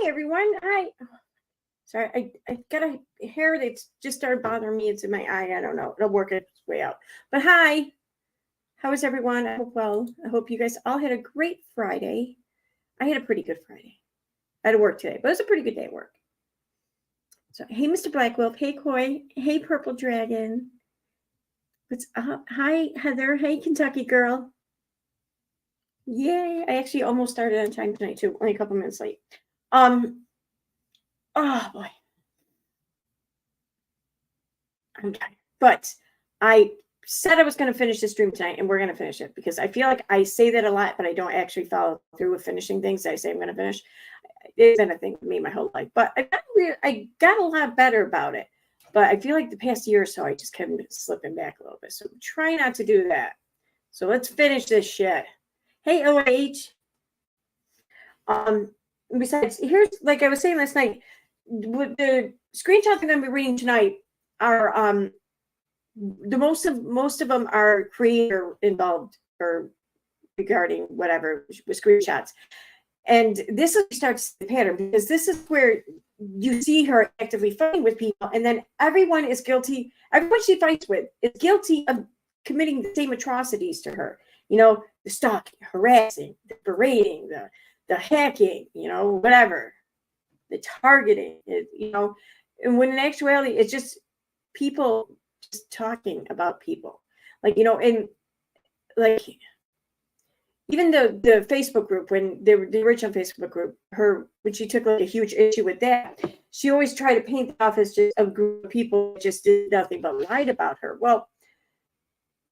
Hi, everyone. Hi. Sorry, I got a hair that's just started bothering me. It's in my eye. I don't know. It'll work its way out. But hi. How is everyone? I hope well. I hope you guys all had a great Friday. I had a pretty good Friday. I had to work today, but it was a pretty good day at work. So, hey, Mr. Black Wolf. Hey, Koi. Hey, Purple Dragon. What's up? Hi, Heather. Hey, Kentucky Girl. Yay. I actually almost started on time tonight, too. Only a couple minutes late. Oh, boy. I'm tired. But I said I was going to finish the stream tonight, and we're going to finish it because I feel like I say that a lot, but I don't actually follow through with finishing things that I say I'm going to finish. It's been a thing for me my whole life, but I got a lot better about it. But I feel like the past year or so, I just kept slipping back a little bit. So try not to do that. So let's finish this shit. Hey, OH. Besides, here's, like I was saying last night, with the screenshots I'm going to be reading tonight are the most of them are creator involved or regarding whatever with screenshots. And this starts the pattern because this is where you see her actively fighting with people, and then everyone is guilty. Everyone she fights with is guilty of committing the same atrocities to her. You know, the stalking, harassing, the berating, the hacking, you know, whatever, the targeting, you know, and when in actuality, it's just people just talking about people. Like, you know, and like even the Facebook group, when the original Facebook group, when she took like a huge issue with that, she always tried to paint it off as just a group of people that just did nothing but lied about her. Well,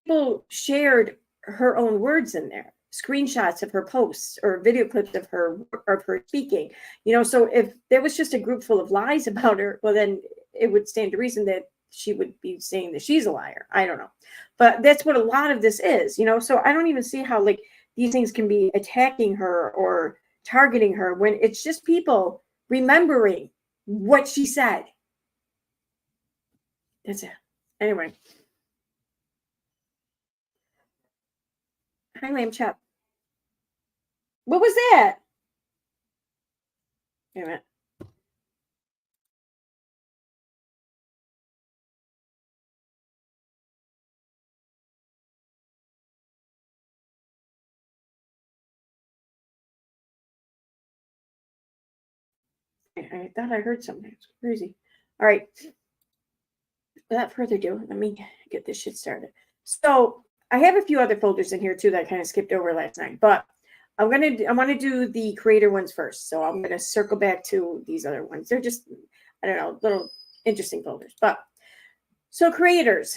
people shared her own words in there, screenshots of her posts or video clips of her speaking. You know, so if there was just a group full of lies about her, well, then it would stand to reason that she would be saying that she's a liar. I don't know, but that's what a lot of this is. You know, so I don't even see how like these things can be attacking her or targeting her when it's just people remembering what she said. That's it. Anyway. Hi, Lamb Chop. What was that? Wait a minute. I thought I heard something. It's crazy. All right. Without further ado, let me get this shit started. So I have a few other folders in here too that I kind of skipped over last night, but I want to do the creator ones first. So I'm gonna circle back to these other ones. They're just, I don't know, little interesting folders. But so creators,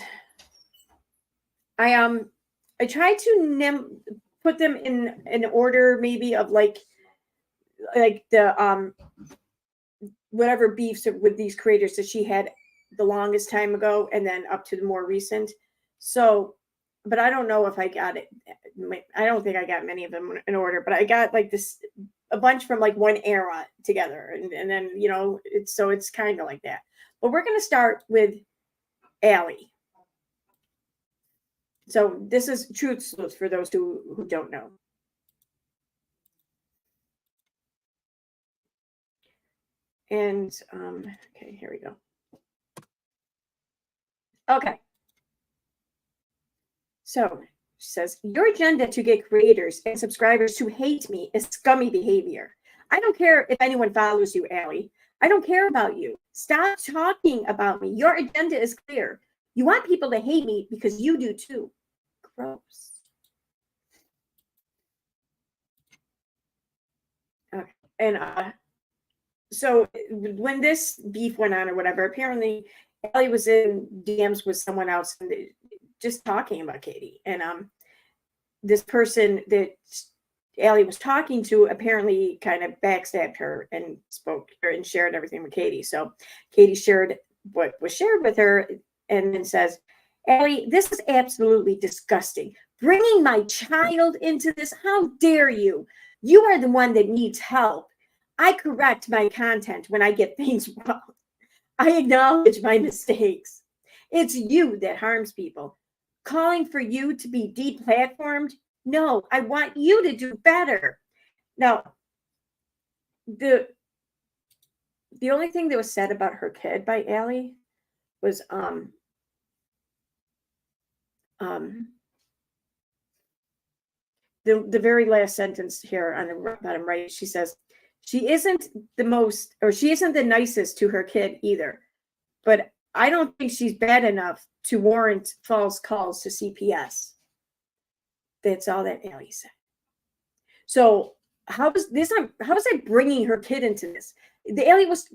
I try to put them in an order maybe of like the whatever beefs with these creators that she had the longest time ago and then up to the more recent. So, but I don't know if I got it. I don't think I got many of them in order, but I got like this, a bunch from like one era together. And then, you know, it's kind of like that. But we're going to start with Allie. So this is Truth Sleuth for those who don't know. And, okay, here we go. Okay. So she says, your agenda to get creators and subscribers to hate me is scummy behavior. I don't care if anyone follows you, Allie. I don't care about you. Stop talking about me. Your agenda is clear. You want people to hate me because you do too. Gross. Okay. And so when this beef went on or whatever, apparently Allie was in DMs with someone else and just talking about Katie. And this person that Allie was talking to apparently kind of backstabbed her and spoke and shared everything with Katie. So Katie shared what was shared with her and then says, Allie, this is absolutely disgusting. Bringing my child into this, how dare you? You are the one that needs help. I correct my content when I get things wrong. I acknowledge my mistakes. It's you that harms people. Calling for you to be deplatformed? No, I want you to do better. Now, the the only thing that was said about her kid by Allie was the very last sentence here on the bottom right. She says she isn't the nicest to her kid either, but I don't think she's bad enough to warrant false calls to CPS. That's all that Allie said. So how is that bringing her kid into this? The Allie was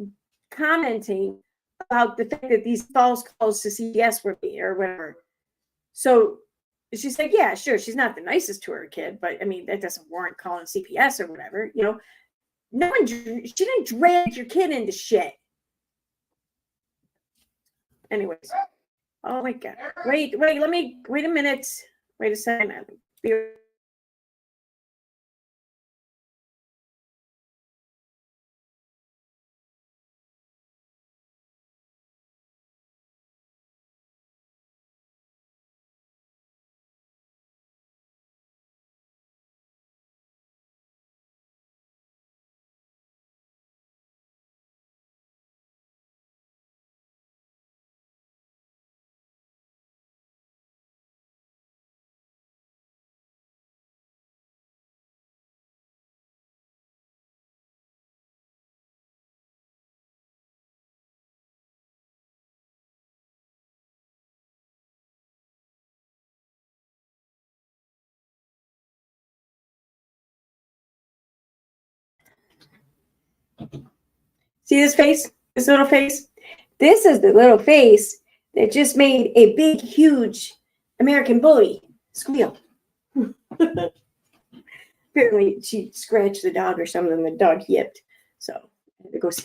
commenting about the fact that these false calls to CPS were made or whatever. So she's like, yeah, sure, she's not the nicest to her kid, but I mean, that doesn't warrant calling CPS or whatever, you know. She didn't drag your kid into shit. Anyways, oh my God. Wait a minute. Wait a second. See this face? This little face? This is the little face that just made a big, huge American bully squeal. Apparently, she scratched the dog or something. The dog yipped. So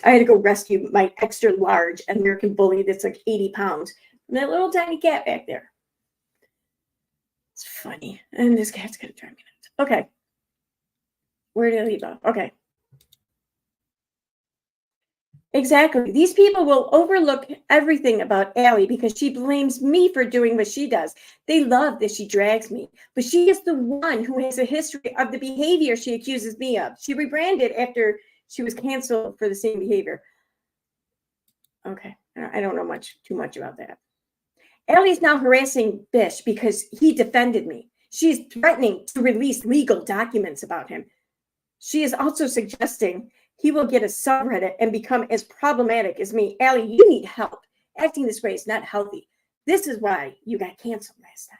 I had to go rescue my extra large American bully that's like 80 pounds from that little tiny cat back there. It's funny. And this cat's going to drive me nuts. Okay. Where did I leave off? Okay. Exactly. These people will overlook everything about Allie because she blames me for doing what she does. They love that she drags me, but she is the one who has a history of the behavior she accuses me of. She rebranded after she was canceled for the same behavior. Okay. I don't know too much about that. Allie's now harassing Bish because he defended me. She's threatening to release legal documents about him. She is also suggesting he will get a subreddit and become as problematic as me. Allie, you need help. Acting this way is not healthy. This is why you got canceled last time.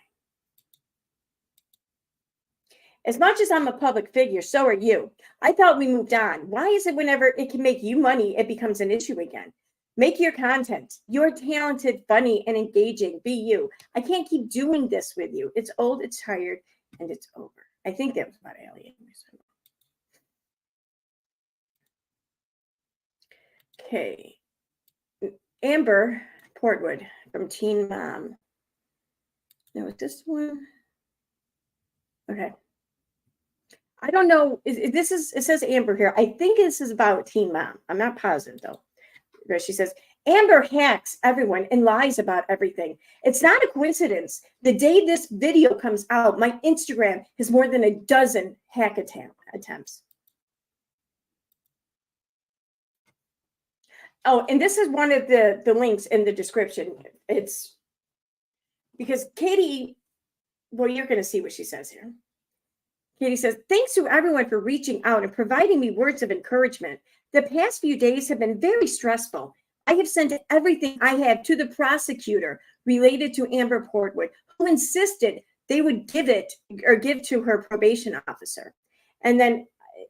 As much as I'm a public figure, so are you. I thought we moved on. Why is it whenever it can make you money, it becomes an issue again? Make your content. You're talented, funny, and engaging. Be you. I can't keep doing this with you. It's old, it's tired, and it's over. I think that was about Allie. Okay. Amber Portwood from Teen Mom. No, is this one? Okay. I don't know. It says Amber here. I think this is about Teen Mom. I'm not positive though. She says, Amber hacks everyone and lies about everything. It's not a coincidence. The day this video comes out, my Instagram has more than a dozen hack attempts. Oh, and this is one of the links in the description. It's because Katie, well, you're going to see what she says here. Katie says, thanks to everyone for reaching out and providing me words of encouragement. The past few days have been very stressful. I have sent everything I have to the prosecutor related to Amber Portwood, who insisted they would give to her probation officer. And then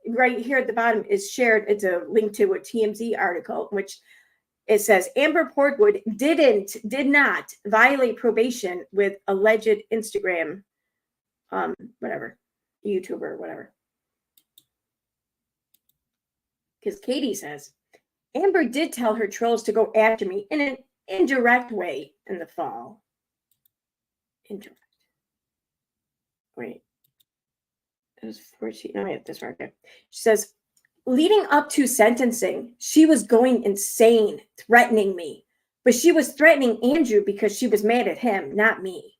right here at the bottom is shared. It's a link to a TMZ article, which it says Amber Portwood did not violate probation with alleged Instagram, whatever, YouTuber, whatever. Because Katie says, Amber did tell her trolls to go after me in an indirect way in the fall. Indirect. Wait. It was 14. No, wait, this right here. She says, leading up to sentencing, she was going insane, threatening me. But she was threatening Andrew because she was mad at him, not me.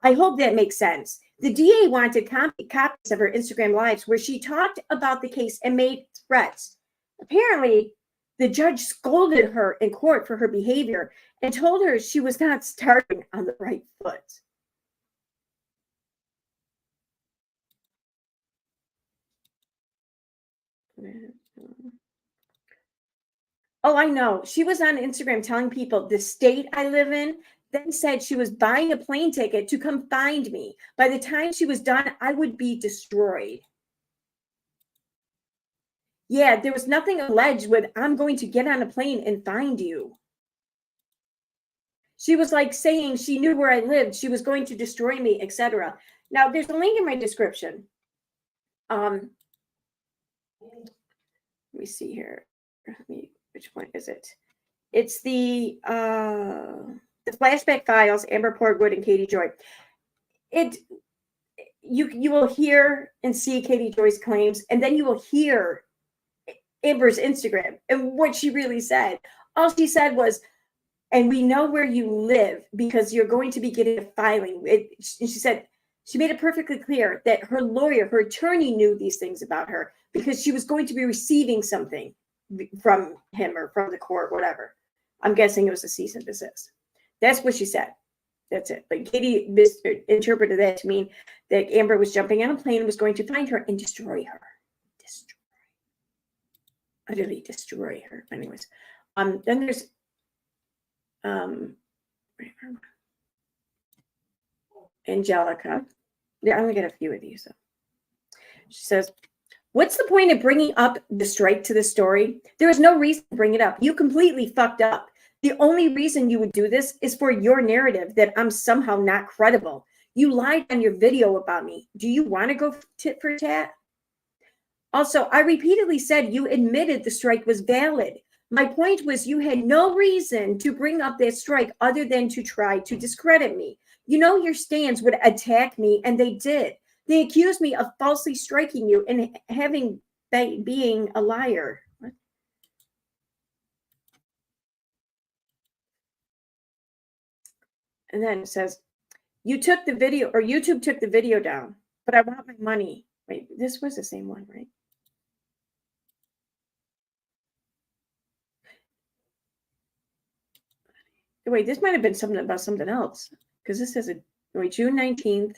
I hope that makes sense. The DA wanted copies of her Instagram lives where she talked about the case and made threats. Apparently, The judge scolded her in court for her behavior and told her she was not starting on the right foot. Oh, I know. She was on Instagram telling people the state I live in, then said she was buying a plane ticket to come find me. By the time she was done, I would be destroyed. Yeah, there was nothing alleged with, I'm going to get on a plane and find you. She was like saying she knew where I lived. She was going to destroy me, etc. Now, there's a link in my description. Let me see here. Which one is it? It's the flashback files, Amber Portwood and Katie Joy. You will hear and see Katie Joy's claims, and then you will hear Amber's Instagram and what she really said. All she said was, and we know where you live because you're going to be getting a filing. She said, she made it perfectly clear that her lawyer, her attorney knew these things about her because she was going to be receiving something from him or from the court, whatever. I'm guessing it was a cease and desist. That's what she said. That's it. But Katie interpreted that to mean that Amber was jumping on a plane and was going to find her and destroy her. Utterly destroy her. Anyways, then there's Angelica. Yeah, I'm gonna get a few of these. So. She says, "What's the point of bringing up the strike to the story? There is no reason to bring it up. You completely fucked up. The only reason you would do this is for your narrative that I'm somehow not credible. You lied on your video about me. Do you want to go tit for tat? Also, I repeatedly said you admitted the strike was valid. My point was you had no reason to bring up that strike other than to try to discredit me. You know your stands would attack me, and they did. They accused me of falsely striking you and being a liar." What? And then it says, "You took the video, or YouTube took the video down, but I want my money." Wait, this was the same one, right? Wait, this might have been something about something else because this says June 19th.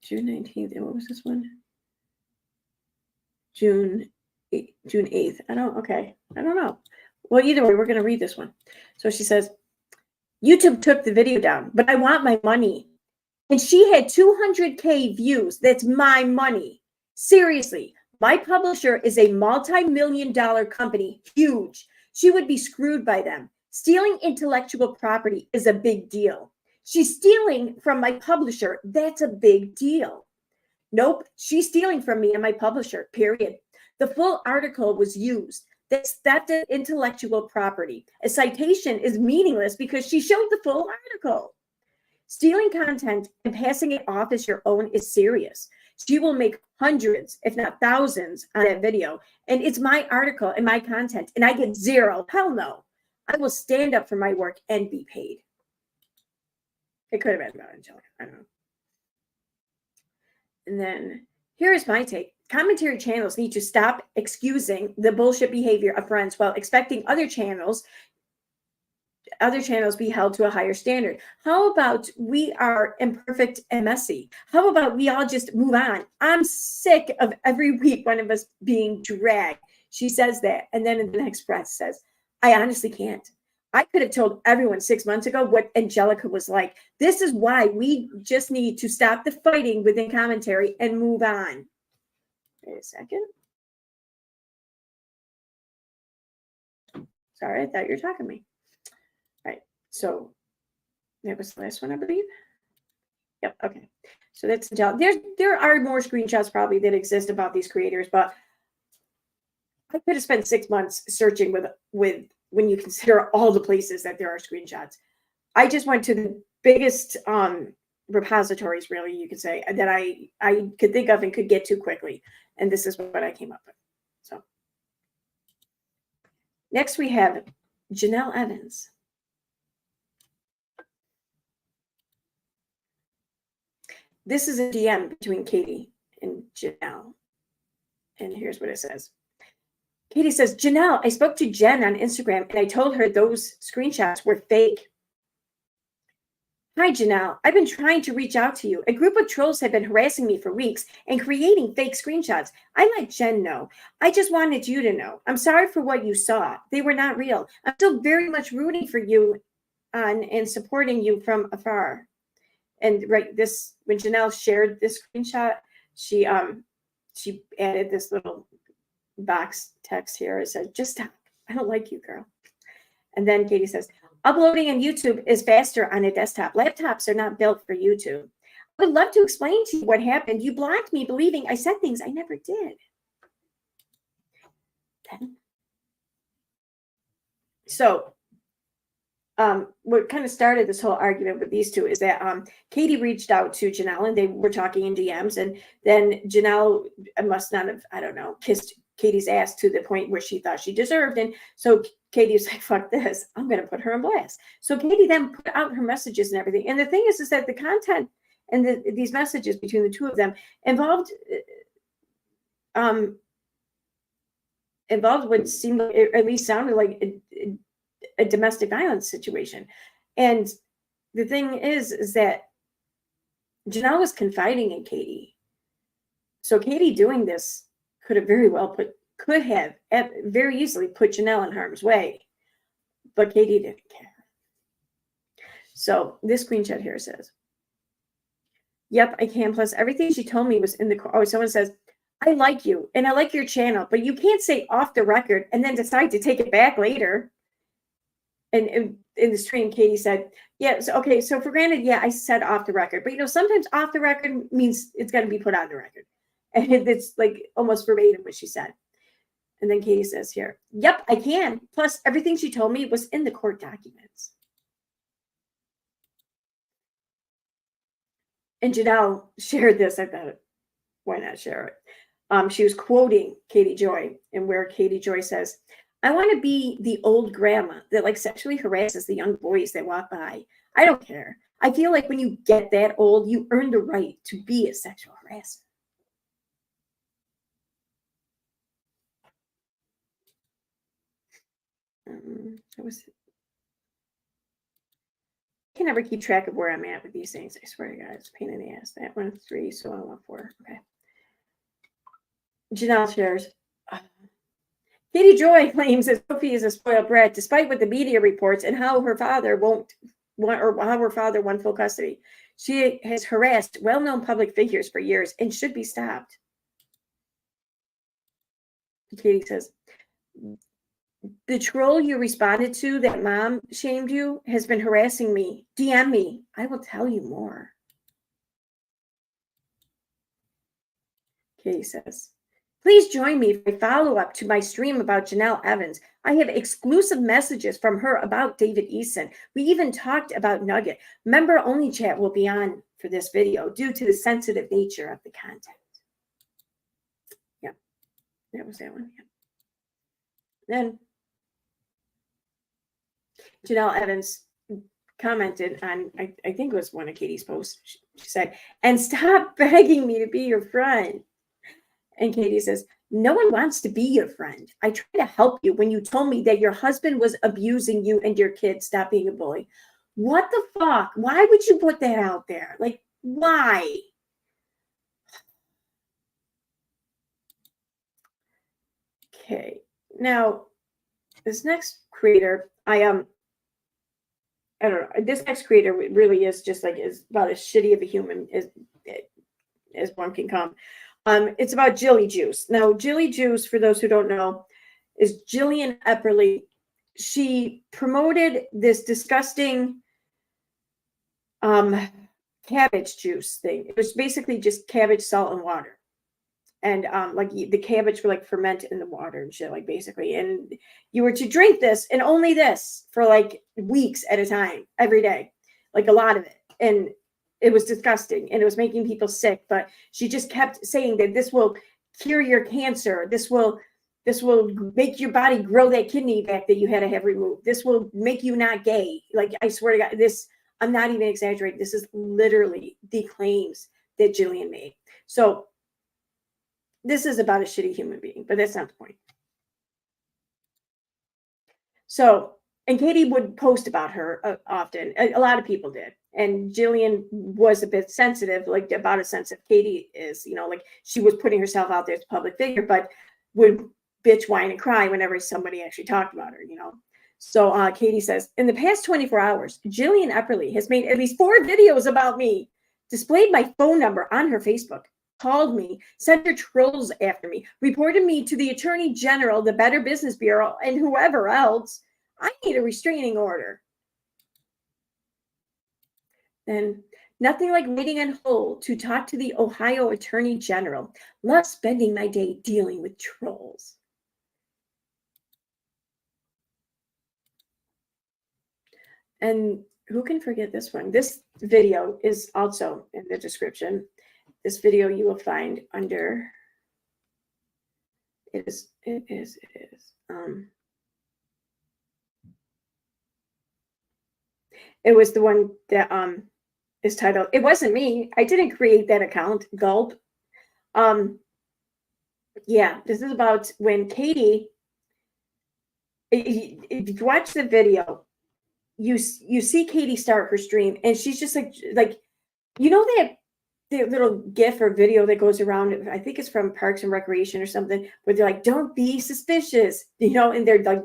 June 19th. And what was this one? June 8th. I don't know. Well, either way, we're going to read this one. So she says, YouTube took the video down, but I want my money. And she had 200K views. That's my money. Seriously, my publisher is a multi-million-dollar company. Huge. She would be screwed by them. Stealing intellectual property is a big deal. She's stealing from my publisher. That's a big deal. Nope, she's stealing from me and my publisher, period. The full article was used. That's theft of intellectual property. A citation is meaningless because she showed the full article. Stealing content and passing it off as your own is serious. She will make hundreds, if not thousands, on that video. And it's my article and my content, and I get zero. Hell no. I will stand up for my work and be paid. It could have been about Angelica. I don't know. And then here's my take. Commentary channels need to stop excusing the bullshit behavior of friends while expecting other channels be held to a higher standard. How about we are imperfect and messy? How about we all just move on? I'm sick of every week one of us being dragged. She says that. And then in the next breath says, I honestly can't. I could have told everyone 6 months ago what Angelica was like. This is why we just need to stop the fighting within commentary and move on. Wait a second. Sorry, I thought you were talking to me. All right, so that was the last one, I believe. Yep, okay. So that's Angelica. There are more screenshots probably that exist about these creators, but I could have spent 6 months searching with when you consider all the places that there are screenshots. I just went to the biggest repositories, really, you could say, that I could think of and could get to quickly. And this is what I came up with. So next we have Janelle Evans. This is a DM between Katie and Janelle. And here's what it says. Katie says, Janelle, I spoke to Jen on Instagram and I told her those screenshots were fake. Hi, Janelle. I've been trying to reach out to you. A group of trolls have been harassing me for weeks and creating fake screenshots. I let Jen know. I just wanted you to know. I'm sorry for what you saw. They were not real. I'm still very much rooting for you and supporting you from afar. And right, this, when Janelle shared this screenshot, she added this little box text here. It says, just stop. I don't like you, girl. And then Katie says, uploading on YouTube is faster on a desktop. Laptops are not built for YouTube. I would love to explain to you what happened. You blocked me believing I said things I never did. So what kind of started this whole argument with these two is that Katie reached out to Janelle and they were talking in DMs, and then Janelle must not have, I don't know, kissed Katie's ass to the point where she thought she deserved. And so Katie was like, fuck this, I'm going to put her on blast. So Katie then put out her messages and everything. And the thing is that the content and these messages between the two of them involved what seemed, or at least sounded like a domestic violence situation. And the thing is that Janelle was confiding in Katie. So Katie doing this could have very easily put Janelle in harm's way, but Katie didn't care. So this screenshot here says, yep, I can. Plus everything she told me was in the, oh, someone says, I like you and I like your channel, but you can't say off the record and then decide to take it back later. And in the stream, Katie said, yeah, so, okay, so for granted, yeah, I said off the record, but you know, sometimes off the record means it's going to be put on the record. And it's like almost verbatim what she said. And then Katie says here, yep, I can. Plus everything she told me was in the court documents. And Janelle shared this. I thought, why not share it? She was quoting Katie Joy, and where Katie Joy says, I want to be the old grandma that like sexually harasses the young boys that walk by. I don't care. I feel like when you get that old, you earn the right to be a sexual harasser. I can never keep track of where I'm at with these things. I swear to God, it's a pain in the ass. That one 3, so I want 4. Okay. Janelle shares. Katie Joy claims that Sophie is a spoiled brat, despite what the media reports and how her father won full custody. She has harassed well-known public figures for years and should be stopped. Katie says, the troll you responded to that mom shamed you has been harassing me. DM me. I will tell you more. Katie says, please join me for a follow-up to my stream about Janelle Evans. I have exclusive messages from her about David Eason. We even talked about Nugget. Member-only chat will be on for this video due to the sensitive nature of the content. Yeah, that was that one. Yeah. Then Janelle Evans commented on, I think it was one of Katie's posts. She said, and stop begging me to be your friend. And Katie says, no one wants to be your friend. I tried to help you when you told me that your husband was abusing you and your kids. Stop being a bully. What the fuck? Why would you put that out there? Like, why? Okay. Now, this next creator, I don't know. This next creator really is just like, is about as shitty of a human as one can come. It's about Jilly Juice. Now, Jilly Juice, for those who don't know, is Jillian Epperly. She promoted this disgusting cabbage juice thing. It was basically just cabbage, salt, and water. And like the cabbage would like ferment in the water and shit, like basically. And you were to drink this and only this for like weeks at a time, every day, like a lot of it. And it was disgusting and it was making people sick. But she just kept saying that this will cure your cancer. This will make your body grow that kidney back that you had to have removed. This will make you not gay. Like, I swear to God, this, I'm not even exaggerating. This is literally the claims that Jillian made. So this is about a shitty human being, but that's not the point. So, and Katie would post about her often. A lot of people did. And Jillian was a bit sensitive, like about as sensitive Katie is, like she was putting herself out there as a public figure, but would bitch, whine, and cry whenever somebody actually talked about her, So Katie says, in the past 24 hours, Jillian Epperly has made at least 4 videos about me, displayed my phone number on her Facebook, called me, sent her trolls after me, reported me to the Attorney General, the Better Business Bureau, and whoever else. I need a restraining order. And nothing like waiting on hold to talk to the Ohio Attorney General. Love spending my day dealing with trolls. And who can forget this one? This video is also in the description. This video you will find under, it is. It was the one that is titled, It Wasn't Me. I didn't create that account, GULP. Yeah, this is about when Katie, if you watch the video, you see Katie start her stream, and she's just like that the little GIF or video that goes around, I think it's from Parks and Recreation or something, where they're like, don't be suspicious, and they're like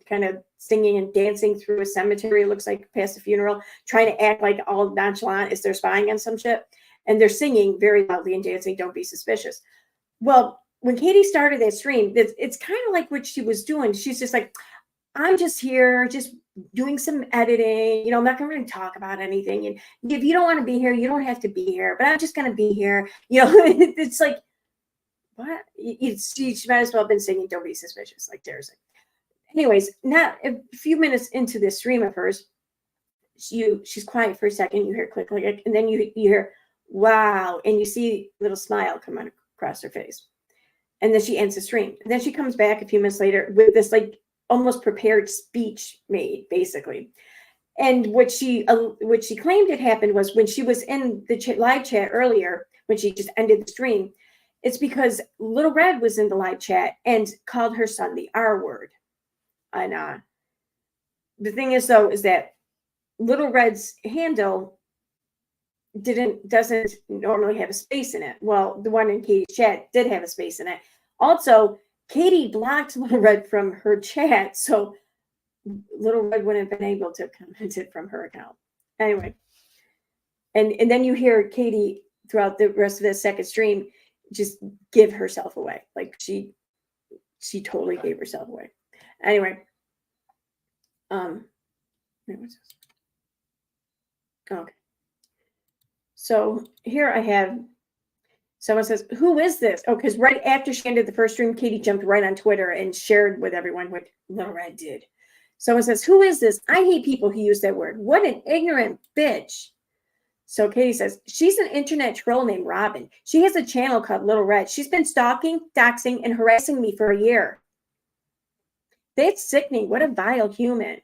kind of singing and dancing through a cemetery, it looks like, past a funeral, trying to act like all nonchalant as they're spying on some shit. And they're singing very loudly and dancing, don't be suspicious. Well, when Katie started that stream, it's kind of like what she was doing. She's just like, I'm just here, just doing some editing. I'm not going to really talk about anything. And if you don't want to be here, you don't have to be here. But I'm just going to be here. It's like, what? She might as well have been singing "Don't Be Suspicious," like seriously. Anyways, now a few minutes into this stream of hers, she's quiet for a second. You hear click, click, and then you hear wow, and you see a little smile come across her face. And then she ends the stream. And then she comes back a few minutes later with this like almost prepared speech made, basically. And what she claimed had happened was when she was in the live chat earlier, when she just ended the stream, it's because Little Red was in the live chat and called her son the R word. And the thing is, though, is that Little Red's handle doesn't normally have a space in it. Well, the one in Katie's chat did have a space in it. Also, Katie blocked Little Red from her chat, so Little Red wouldn't have been able to comment it from her account. Anyway, and then you hear Katie throughout the rest of the second stream just give herself away. Like she totally gave herself away. Anyway, what's this? Okay. So here I have, someone says, who is this? Oh, because right after she ended the first stream, Katie jumped right on Twitter and shared with everyone what Little Red did. Someone says, who is this? I hate people who use that word. What an ignorant bitch. So Katie says, she's an internet troll named Robin. She has a channel called Little Red. She's been stalking, doxing, and harassing me for a year. That's sickening. What a vile human.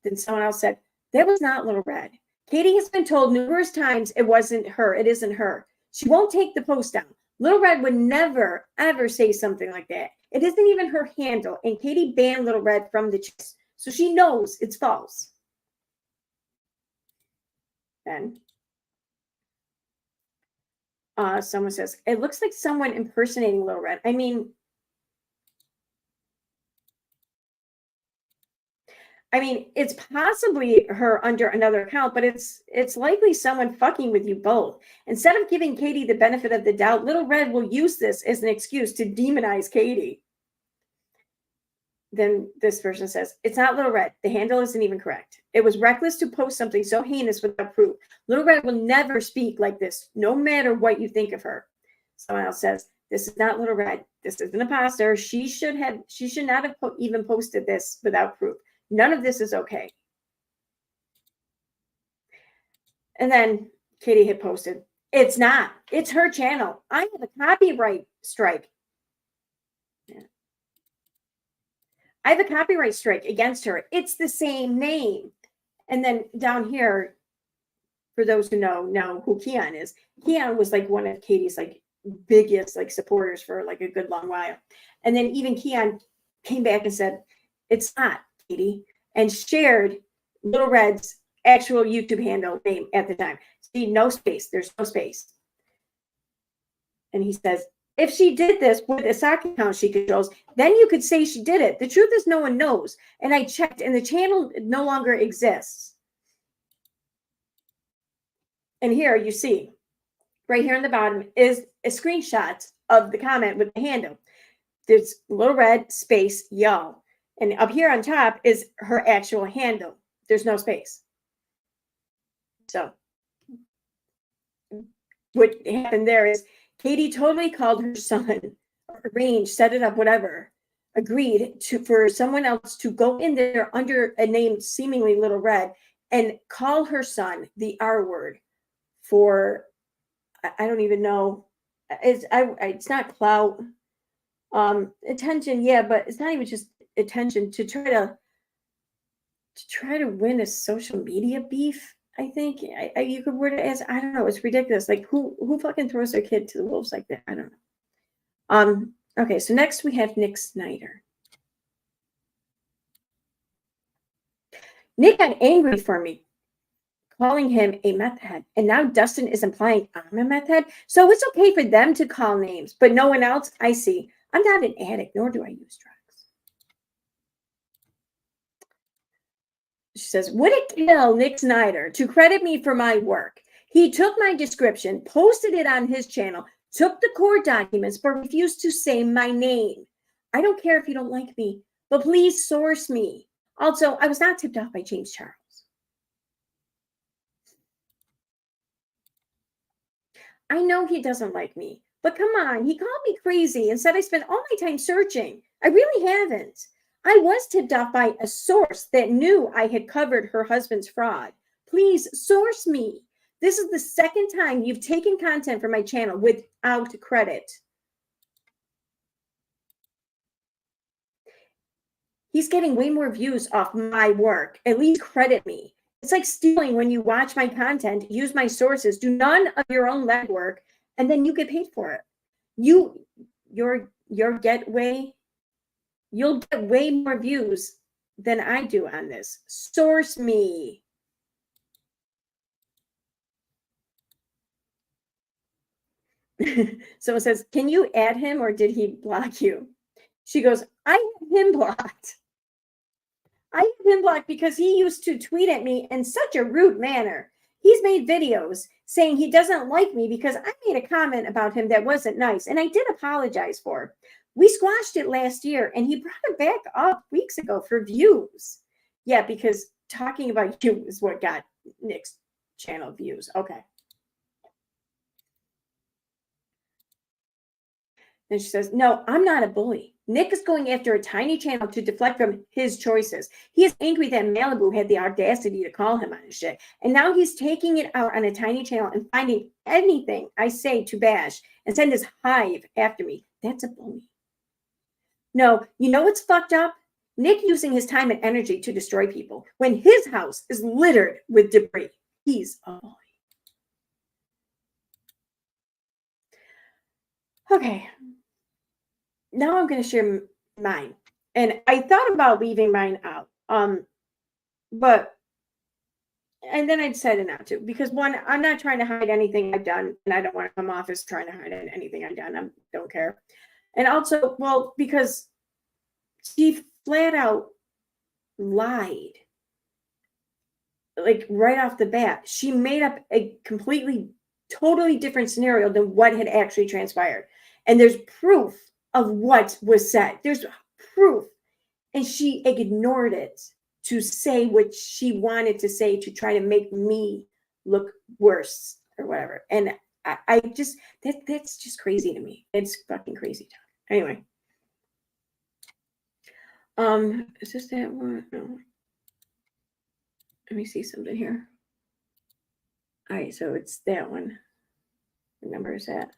Then someone else said, that was not Little Red. Katie has been told numerous times it wasn't her. It isn't her. She won't take the post down. Little Red would never, ever say something like that. It isn't even her handle. And Katie banned Little Red from the chat. So she knows it's false. Then someone says, it looks like someone impersonating Little Red. I mean, it's possibly her under another account, but it's likely someone fucking with you both. Instead of giving Katie the benefit of the doubt, Little Red will use this as an excuse to demonize Katie. Then this person says, it's not Little Red. The handle isn't even correct. It was reckless to post something so heinous without proof. Little Red will never speak like this, no matter what you think of her. Someone else says, this is not Little Red. This is an imposter. She should not have even posted this without proof. None of this is okay. And then Katie had posted, it's not. It's her channel. I have a copyright strike. Yeah. I have a copyright strike against her. It's the same name. And then down here, for those who know who Keon is, Keon was like one of Katie's like biggest like supporters for like a good long while. And then even Keon came back and said, it's not, Katie. and shared Little Red's actual YouTube handle name at the time. See, no space. There's no space. And he says, if she did this with a sock account she controls, then you could say she did it. The truth is no one knows. And I checked, and the channel no longer exists. And here you see, right here on the bottom is a screenshot of the comment with the handle. There's Little Red space y'all. And up here on top is her actual handle. There's no space. So what happened there is Katie totally called her son, arranged, set it up, whatever, agreed for someone else to go in there under a name seemingly Little Red and call her son the R word for, I don't even know. It's not clout. Attention, yeah, but it's not even just attention to try to win a social media beef. I think you could word it as, I don't know, it's ridiculous. Like who fucking throws their kid to the wolves like that? I don't know. Okay, so next we have Nick Snyder. Nick got angry for me calling him a meth head, and now Dustin is implying I'm a meth head. So it's okay for them to call names, but no one else. I see. I'm not an addict, nor do I use drugs. She says, would it kill Nick Snyder to credit me for my work? He took my description, posted it on his channel, took the court documents, but refused to say my name. I don't care if you don't like me, but please source me. Also, I was not tipped off by James Charles. I know he doesn't like me, but come on, he called me crazy and said I spent all my time searching. I really haven't. I was tipped off by a source that knew I had covered her husband's fraud. Please source me. This is the second time you've taken content from my channel without credit. He's getting way more views off my work. At least credit me. It's like stealing when you watch my content, use my sources, do none of your own legwork, and then you get paid for it. You'll get way more views than I do on this. Source me. Someone says, can you add him or did he block you? She goes, I have him blocked. I have him blocked because he used to tweet at me in such a rude manner. He's made videos saying he doesn't like me because I made a comment about him that wasn't nice, and I did apologize for it. We squashed it last year, and he brought it back up weeks ago for views. Yeah, because talking about you is what got Nick's channel views. Okay. And she says, no, I'm not a bully. Nick is going after a tiny channel to deflect from his choices. He is angry that Malibu had the audacity to call him on his shit. And now he's taking it out on a tiny channel and finding anything I say to bash and send his hive after me. That's a bully. No, you know what's fucked up? Nick using his time and energy to destroy people when his house is littered with debris. He's a bully. Okay. Now I'm going to share mine. And I thought about leaving mine out. But and then I decided not to, because one, I'm not trying to hide anything I've done, and I don't want to come off as trying to hide anything I've done. I don't care. And also, well, because she flat out lied. Like right off the bat, she made up a completely, totally different scenario than what had actually transpired. And there's proof of what was said. There's proof. And she ignored it to say what she wanted to say to try to make me look worse or whatever. And I just, that's just crazy to me. It's fucking crazy. Anyway. Is this that one? No. Let me see something here. All right, so it's that one. What number is that?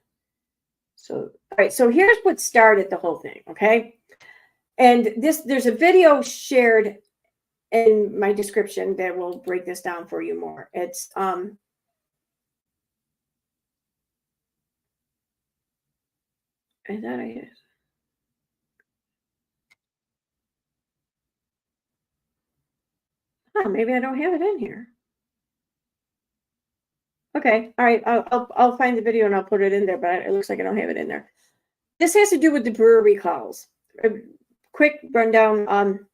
So, all right, so here's what started the whole thing, okay? And there's a video shared in my description that will break this down for you more. It's I thought I had. Oh, maybe I don't have it in here. Okay, all right. I'll find the video and I'll put it in there, but it looks like I don't have it in there. This has to do with the brewery calls. A quick rundown.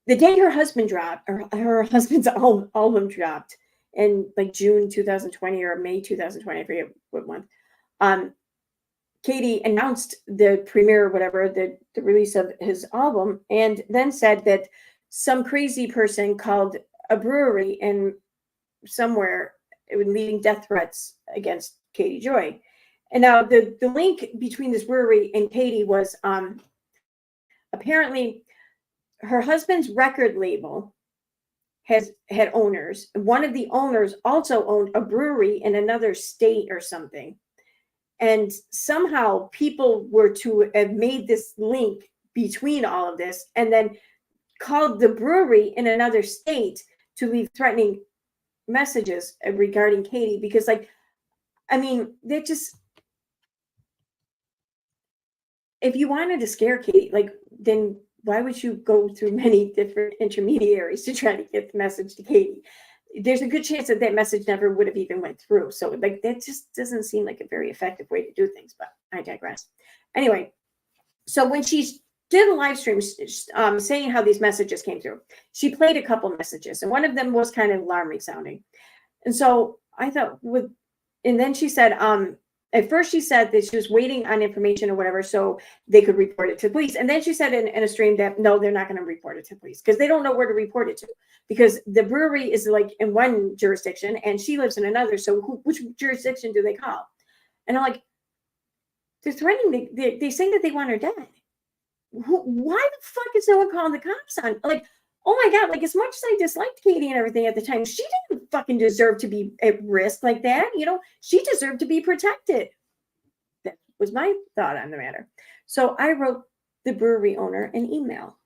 The day her husband dropped, or her husband's album dropped in like June 2020 or May 2020, I forget what month. Katie announced the premiere, or whatever, the release of his album, and then said that some crazy person called a brewery in somewhere leaving death threats against Katie Joy. And now the link between this brewery and Katie was apparently her husband's record label had owners. One of the owners also owned a brewery in another state or something. And somehow people were to have made this link between all of this and then called the brewery in another state to leave threatening messages regarding Katie, because like, I mean, they just, if you wanted to scare Katie, like, then why would you go through many different intermediaries to try to get the message to Katie? There's a good chance that that message never would have even went through. So like, that just doesn't seem like a very effective way to do things, but I digress. Anyway, so when she did a live stream saying how these messages came through, she played a couple messages, and one of them was kind of alarming sounding. And so I thought and then she said, at first she said that she was waiting on information or whatever so they could report it to police. And then she said in a stream that no, they're not going to report it to police because they don't know where to report it to, because the brewery is like in one jurisdiction and she lives in another. So which jurisdiction do they call? And I'm like, they're threatening. They say that they want her dead. Why the fuck is no one calling the cops on? Like, oh my God, like as much as I disliked Katie and everything at the time, she didn't fucking deserve to be at risk like that. You know, she deserved to be protected. That was my thought on the matter. So I wrote the brewery owner an email.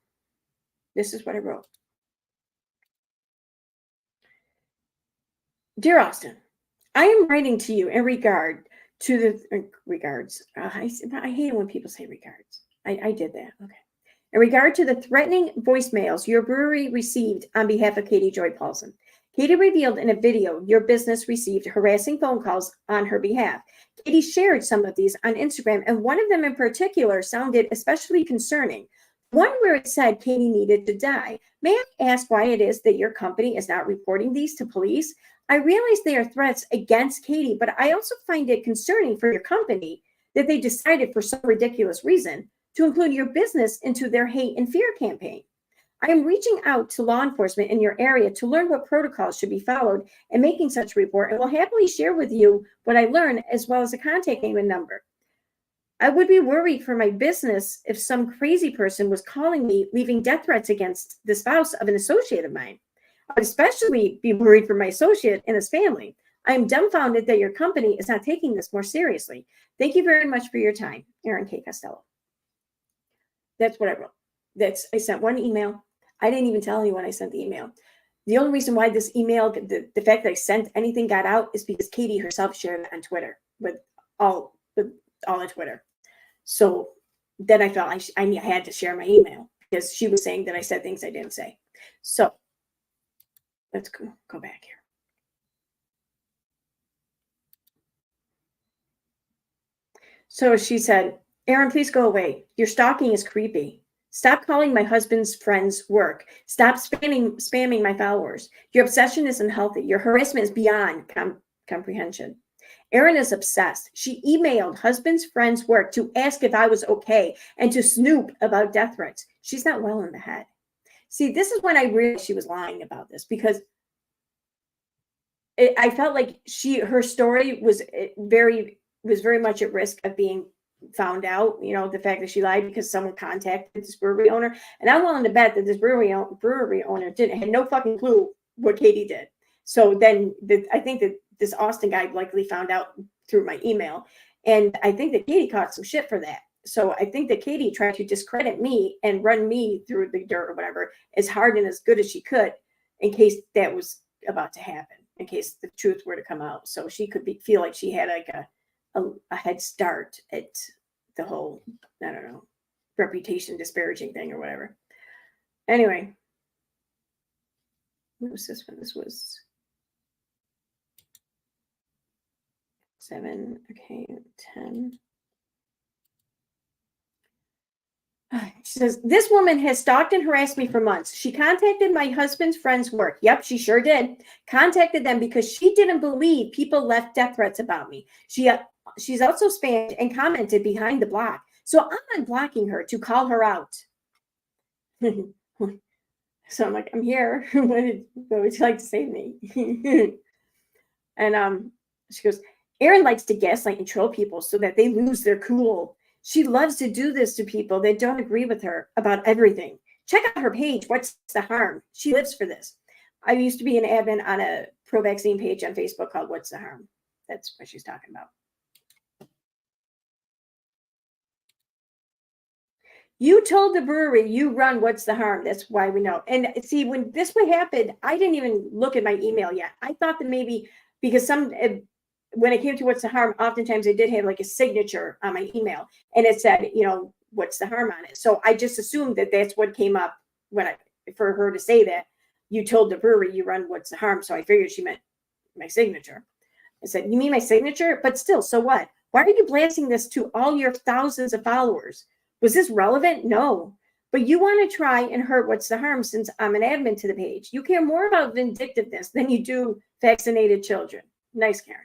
This is what I wrote. Dear Austin, I am writing to you in regard to the regards. I hate it when people say regards. I did that. Okay. In regard to the threatening voicemails your brewery received on behalf of Katie Joy Paulson, Katie revealed in a video your business received harassing phone calls on her behalf. Katie shared some of these on Instagram, and one of them in particular sounded especially concerning. One where it said Katie needed to die. May I ask why it is that your company is not reporting these to police? I realize they are threats against Katie, but I also find it concerning for your company that they decided for some ridiculous reason to include your business into their hate and fear campaign. I am reaching out to law enforcement in your area to learn what protocols should be followed in making such a report, and will happily share with you what I learn as well as a contact name and number. I would be worried for my business if some crazy person was calling me, leaving death threats against the spouse of an associate of mine. I would especially be worried for my associate and his family. I am dumbfounded that your company is not taking this more seriously. Thank you very much for your time. Aaron K. Costello. That's what I wrote. I sent one email. I didn't even tell anyone I sent the email. The only reason why this email, the fact that I sent anything got out is because Katie herself shared it on Twitter with all on Twitter. So then I felt I had to share my email because she was saying that I said things I didn't say. So let's go back here. So she said, Aaron, please go away. Your stalking is creepy. Stop calling my husband's friends work. Stop spamming my followers. Your obsession isn't healthy. Your harassment is beyond comprehension. Erin is obsessed. She emailed husband's friend's work to ask if I was okay and to snoop about death threats. She's not well in the head. See, this is when I realized she was lying about this, because I felt like her story was very much at risk of being found out. You know, the fact that she lied because someone contacted this brewery owner, and I'm willing to bet that this brewery owner had no fucking clue what Katie did. So then I think that this Austin guy likely found out through my email, and I think that Katie caught some shit for that. So I think that Katie tried to discredit me and run me through the dirt or whatever as hard and as good as she could, in case that was about to happen, in case the truth were to come out. So she could feel like she had like a head start at the whole, I don't know, reputation disparaging thing or whatever. Anyway, What was this one? This was 7, okay, 10. She says, this woman has stalked and harassed me for months. She contacted my husband's friend's work. Yep, she sure did. Contacted them because she didn't believe people left death threats about me. She's also spammed and commented behind the block. So I'm unblocking her to call her out. So I'm like, I'm here. What would you like to say to me? And she goes, Erin likes to gaslight and troll people so that they lose their cool. She loves to do this to people that don't agree with her about everything. Check out her page. What's the harm? She lives for this. I used to be an admin on a pro-vaccine page on Facebook called What's the Harm? That's what she's talking about. You told the brewery you run What's the Harm. That's why we know. And see, when this would happen, I didn't even look at my email yet. I thought that maybe because when it came to What's the Harm, oftentimes I did have like a signature on my email and it said, What's the Harm on it. So I just assumed that that's what came up for her to say that you told the brewery you run What's the Harm. So I figured she meant my signature. I said, you mean my signature? But still, so what? Why are you blasting this to all your thousands of followers? Was this relevant? No. But you want to try and hurt What's the Harm since I'm an admin to the page. You care more about vindictiveness than you do vaccinated children. Nice, Karen.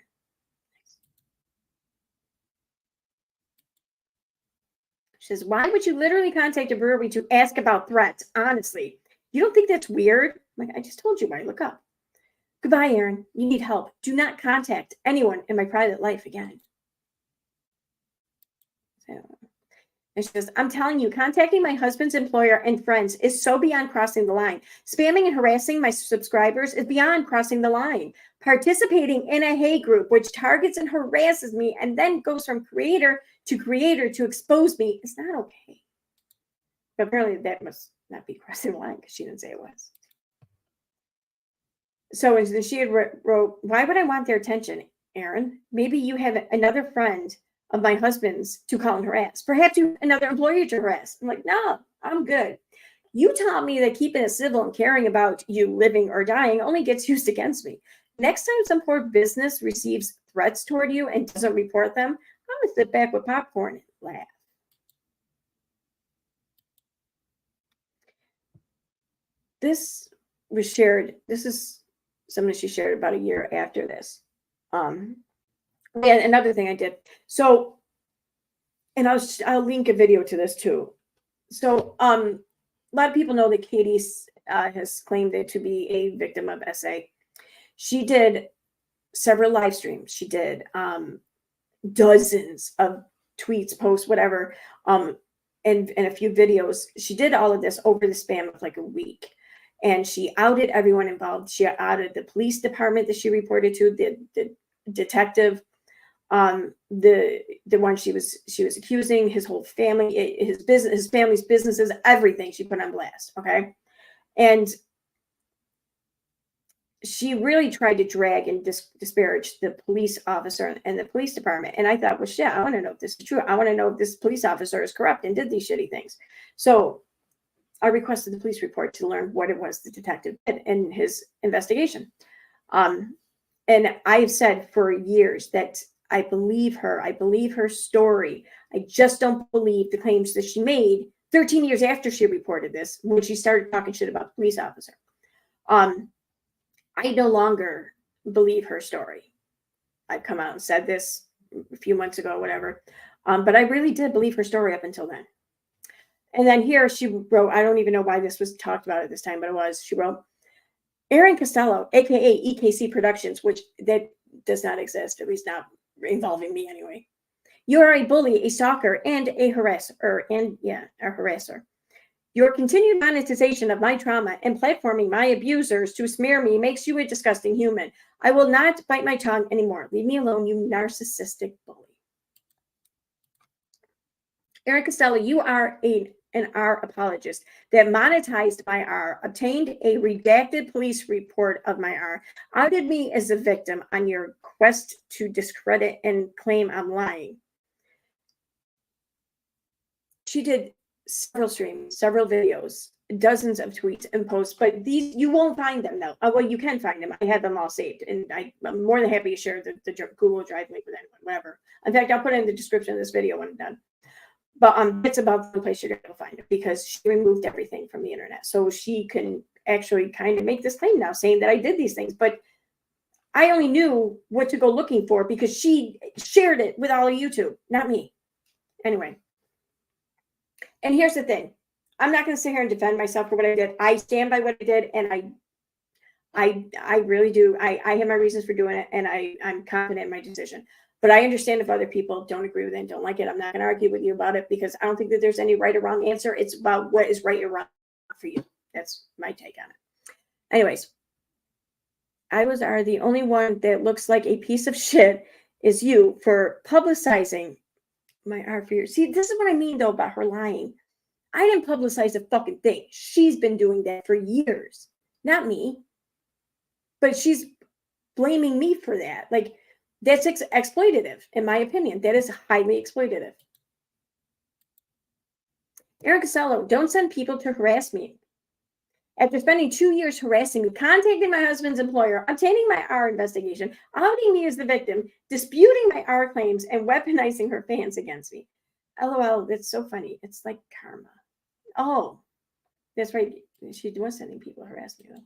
She says, why would you literally contact a brewery to ask about threats? Honestly, you don't think that's weird? I'm like, I just told you why. Look up. Goodbye, Erin. You need help. Do not contact anyone in my private life again. And she says, I'm telling you, contacting my husband's employer and friends is so beyond crossing the line. Spamming and harassing my subscribers is beyond crossing the line. Participating in a hate group, which targets and harasses me and then goes from creator to expose me is not okay. But apparently that must not be crossing the line because she didn't say it was. So she had wrote, why would I want their attention, Erin? Maybe you have another friend of my husband's to call and harass. Perhaps you have another employer to harass. I'm like, no, I'm good. You taught me that keeping it civil and caring about you living or dying only gets used against me. Next time some poor business receives threats toward you and doesn't report them, I'm going to sit back with popcorn and laugh. This was shared. This is something she shared about a year after this. And another thing I did. So, and I'll link a video to this too. So, a lot of people know that Katie has claimed it to be a victim of SA. She did several live streams. She did dozens of tweets, posts, whatever, and a few videos. She did all of this over the span of like a week. And she outed everyone involved. She outed the police department that she reported to, the detective, the one she was accusing, his whole family, his business, his family's businesses, everything she put on blast. Okay. And she really tried to drag and disparage the police officer and the police department. And I thought, well, shit, I want to know if this is true. I want to know if this police officer is corrupt and did these shitty things. So I requested the police report to learn what it was the detective did in his investigation. And I've said for years that I believe her. I believe her story. I just don't believe the claims that she made 13 years after she reported this, when she started talking shit about the police officer. I no longer believe her story. I've come out and said this a few months ago, whatever. But I really did believe her story up until then. And then here she wrote, I don't even know why this was talked about at this time, but it was, she wrote, Erin Costello, aka EKC Productions, which that does not exist, at least not involving me anyway. You are a bully, a stalker, and a harasser, a harasser. Your continued monetization of my trauma and platforming my abusers to smear me makes you a disgusting human. I will not bite my tongue anymore. Leave me alone, you narcissistic bully. Erin Costello, you are an R apologist that monetized my R, obtained a redacted police report of my R, outed me as a victim on your quest to discredit and claim I'm lying. She did several streams, several videos dozens of tweets and posts, but these, you won't find them though. Well, you can find them. I have them all saved, and I'm more than happy to share the Google Drive link with anyone, whatever. In fact, I'll put it in the description of this video when I'm done. But it's about the place you're going to find it, because she removed everything from the internet. So she can actually kind of make this claim now, saying that I did these things. But I only knew what to go looking for because she shared it with all of YouTube, not me. Anyway. And here's the thing. I'm not going to sit here and defend myself for what I did. I stand by what I did, and I really do. I have my reasons for doing it, and I'm confident in my decision. But I understand if other people don't agree with it and don't like it. I'm not going to argue with you about it, because I don't think that there's any right or wrong answer. It's about what is right or wrong for you. That's my take on it. Anyways, the only one that looks like a piece of shit is you for publicizing my art for you. See, this is what I mean, though, about her lying. I didn't publicize a fucking thing. She's been doing that for years. Not me. But she's blaming me for that. Like, that's exploitative, in my opinion. That is highly exploitative. Aaron Costello, don't send people to harass me. After spending 2 years harassing me, contacting my husband's employer, obtaining my R investigation, outing me as the victim, disputing my R claims, and weaponizing her fans against me. LOL, that's so funny. It's like karma. Oh, that's right. She was sending people to harass me, though.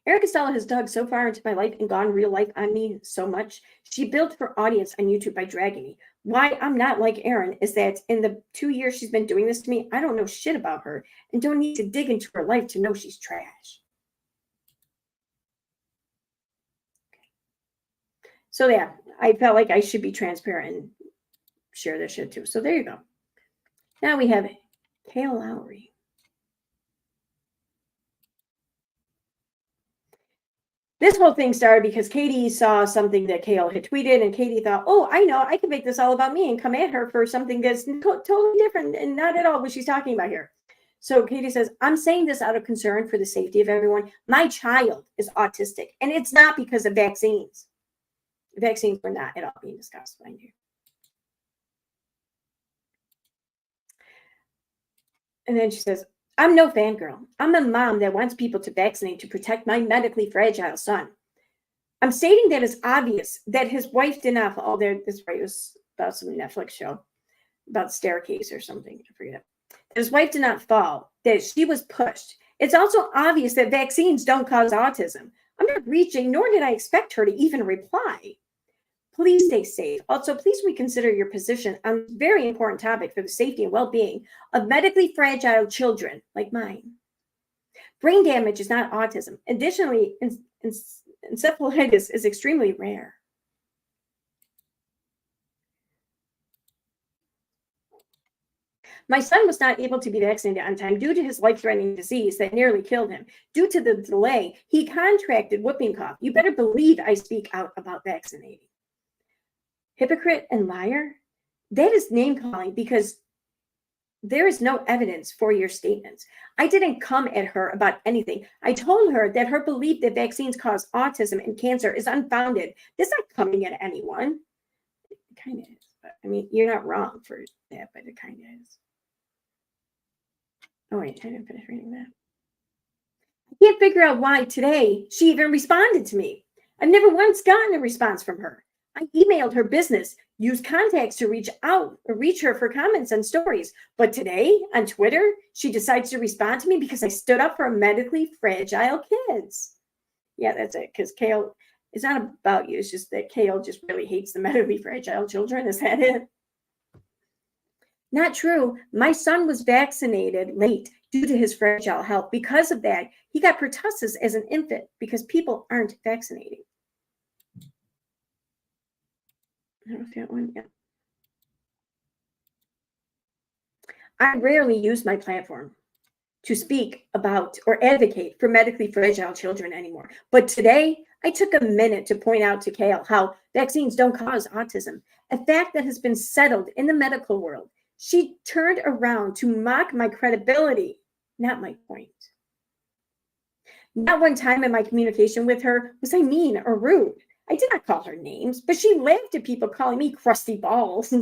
Erin Costello has dug so far into my life and gone real life on me so much. She built her audience on YouTube by dragging me. Why I'm not like Erin is that in the 2 years she's been doing this to me, I don't know shit about her and don't need to dig into her life to know she's trash. So yeah, I felt like I should be transparent and share this shit too. So there you go. Now we have Kale Lowry. This whole thing started because Katie saw something that Kale had tweeted, and Katie thought, oh, I know, I can make this all about me and come at her for something that's totally different and not at all what she's talking about here. So Katie says, I'm saying this out of concern for the safety of everyone. My child is autistic, and it's not because of vaccines. Vaccines were not at all being discussed, mind you. And then she says, I'm no fangirl. I'm a mom that wants people to vaccinate to protect my medically fragile son. I'm stating that it's obvious that his wife did not fall. This was about some Netflix show about staircase or something. I forget. That his wife did not fall, that she was pushed. It's also obvious that vaccines don't cause autism. I'm not reaching, nor did I expect her to even reply. Please stay safe. Also, please reconsider your position on this very important topic for the safety and well-being of medically fragile children like mine. Brain damage is not autism. Additionally, encephalitis is extremely rare. My son was not able to be vaccinated on time due to his life-threatening disease that nearly killed him. Due to the delay, he contracted whooping cough. You better believe I speak out about vaccinating. Hypocrite and liar, that is name calling because there is no evidence for your statements. I didn't come at her about anything. I told her that her belief that vaccines cause autism and cancer is unfounded. That's not coming at anyone. It kind of is. But, I mean, you're not wrong for that, but it kind of is. Oh, wait, I didn't finish reading that. I can't figure out why today she even responded to me. I've never once gotten a response from her. I emailed her business, used contacts to reach her for comments and stories. But today on Twitter, she decides to respond to me because I stood up for medically fragile kids. Yeah, that's it. Because Kale, it's not about you. It's just that Kale just really hates the medically fragile children. Is that it? Not true. My son was vaccinated late due to his fragile health. Because of that, he got pertussis as an infant because people aren't vaccinating. I don't know if that one yet. I rarely use my platform to speak about or advocate for medically fragile children anymore. But today, I took a minute to point out to Kale how vaccines don't cause autism, a fact that has been settled in the medical world. She turned around to mock my credibility, not my point. Not one time in my communication with her was I mean or rude. I did not call her names, but she laughed at people calling me crusty balls.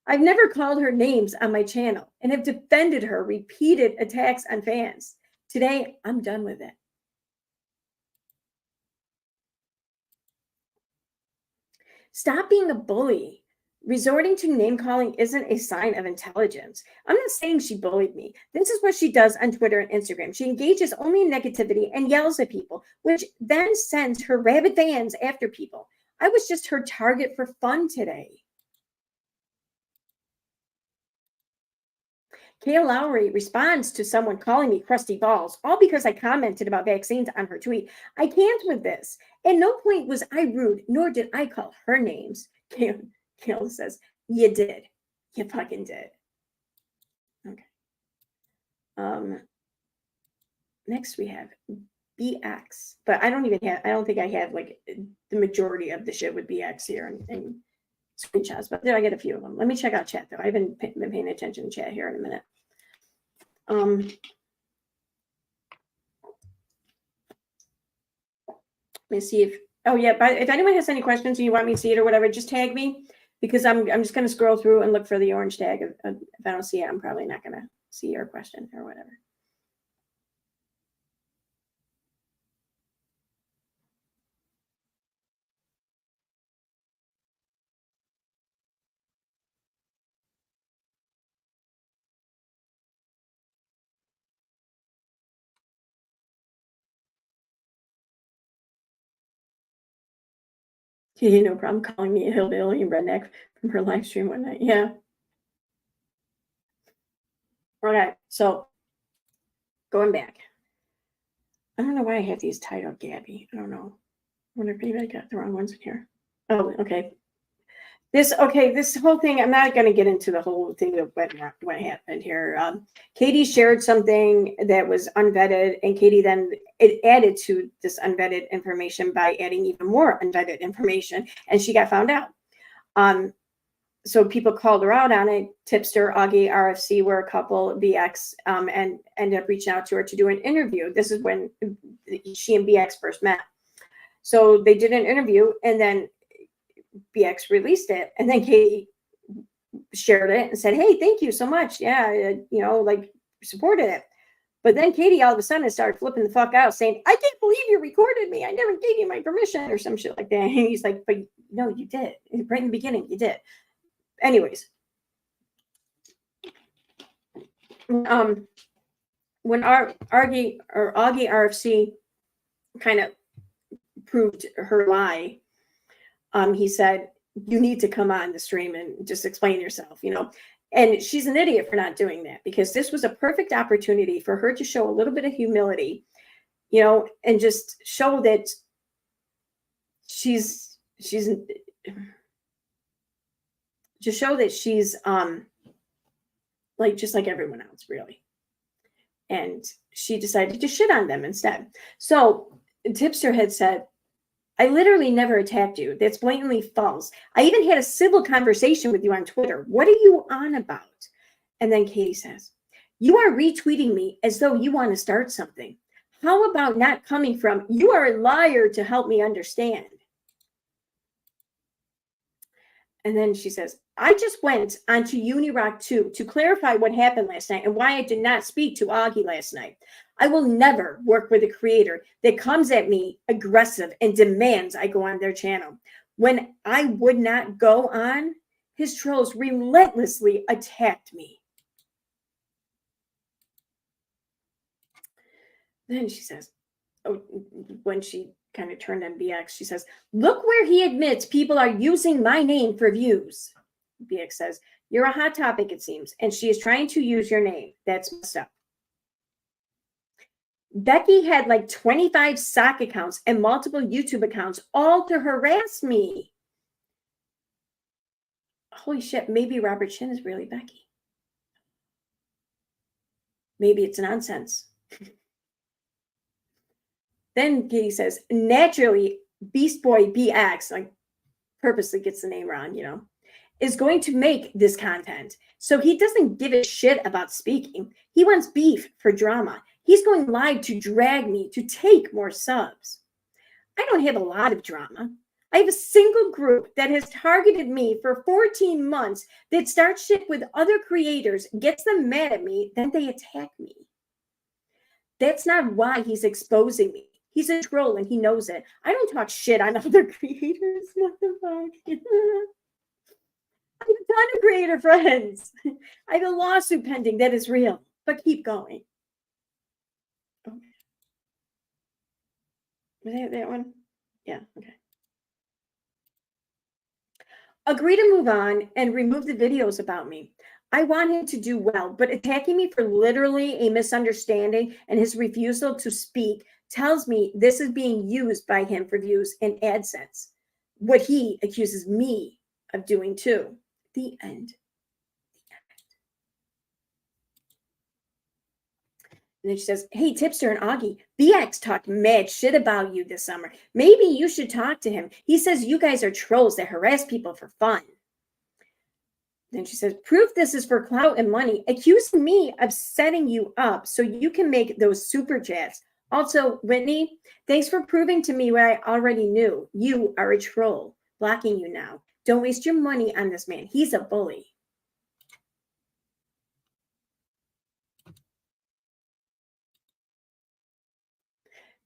I've never called her names on my channel and have defended her repeated attacks on fans. Today, I'm done with it. Stop being a bully. Resorting to name calling isn't a sign of intelligence. I'm not saying she bullied me. This is what she does on Twitter and Instagram. She engages only in negativity and yells at people, which then sends her rabid fans after people. I was just her target for fun today. Kale Lowry responds to someone calling me crusty balls, all because I commented about vaccines on her tweet. I can't with this. At no point was I rude, nor did I call her names. Kale says, you did. You fucking did. Okay. Next we have BX, but I don't think I have like the majority of the shit with BX here and screenshots, but there I get a few of them. Let me check out chat though. I haven't been paying attention to chat here in a minute. Let me see if anyone has any questions and you want me to see it or whatever, just tag me, because I'm just going to scroll through and look for the orange tag. If I don't see it, I'm probably not going to see your question or whatever. Yeah, no problem calling me a hillbilly and redneck from her live stream one night. Yeah. Okay, so going back. I don't know why I have these titled Gabby. I don't know. I wonder if anybody got the wrong ones in here. Oh, okay. This whole thing, I'm not going to get into the whole thing of what happened here. Katie shared something that was unvetted, and Katie then added to this unvetted information by adding even more unvetted information, and she got found out. So people called her out on it. Tipster, Augie, RFC were a couple, BX, and ended up reaching out to her to do an interview. This is when she and BX first met. So they did an interview, and then BX released it, and then Katie shared it and said, hey, thank you so much. Yeah, like supported it. But then Katie all of a sudden started flipping the fuck out, saying, I can't believe you recorded me. I never gave you my permission or some shit like that. And he's like, but no, you did. Right in the beginning, you did. Anyways. When Augie RFC kind of proved her lie, he said, you need to come on the stream and just explain yourself, and she's an idiot for not doing that, because this was a perfect opportunity for her to show a little bit of humility, and just show that she's like just like everyone else, really. And she decided to shit on them instead. So Tipster had said, I literally never attacked you. That's blatantly false. I even had a civil conversation with you on Twitter. What are you on about? And then Katie says, you are retweeting me as though you want to start something. How about not coming from, you are a liar to help me understand? And then she says, I just went onto Unirock 2 to clarify what happened last night and why I did not speak to Augie last night. I will never work with a creator that comes at me aggressive and demands I go on their channel. When I would not go on, his trolls relentlessly attacked me. Then she says, when she kind of turned on BX, she says, look where he admits people are using my name for views. BX says, you're a hot topic, it seems, and she is trying to use your name. That's messed up. Becky had like 25 sock accounts and multiple YouTube accounts, all to harass me. Holy shit, maybe Robert Chin is really Becky. Maybe it's nonsense. Then Katie says, naturally, Beast Boy BX, like purposely gets the name wrong, is going to make this content. So he doesn't give a shit about speaking. He wants beef for drama. He's going live to drag me to take more subs. I don't have a lot of drama. I have a single group that has targeted me for 14 months that starts shit with other creators, gets them mad at me, then they attack me. That's not why he's exposing me. He's a troll and he knows it. I don't talk shit on other creators. What the fuck? I have a ton of creator friends. I have a lawsuit pending that is real, but keep going. Okay. Was that one? Yeah, okay. Agree to move on and remove the videos about me. I want him to do well, but attacking me for literally a misunderstanding and his refusal to speak tells me this is being used by him for views and AdSense. What he accuses me of doing too. The end. And then she says, hey, Tipster and Augie, BX talked mad shit about you this summer. Maybe you should talk to him. He says you guys are trolls that harass people for fun. Then she says, proof this is for clout and money, accusing me of setting you up so you can make those super chats. Also, Whitney, thanks for proving to me what I already knew. You are a troll. Blocking you now. Don't waste your money on this man. He's a bully.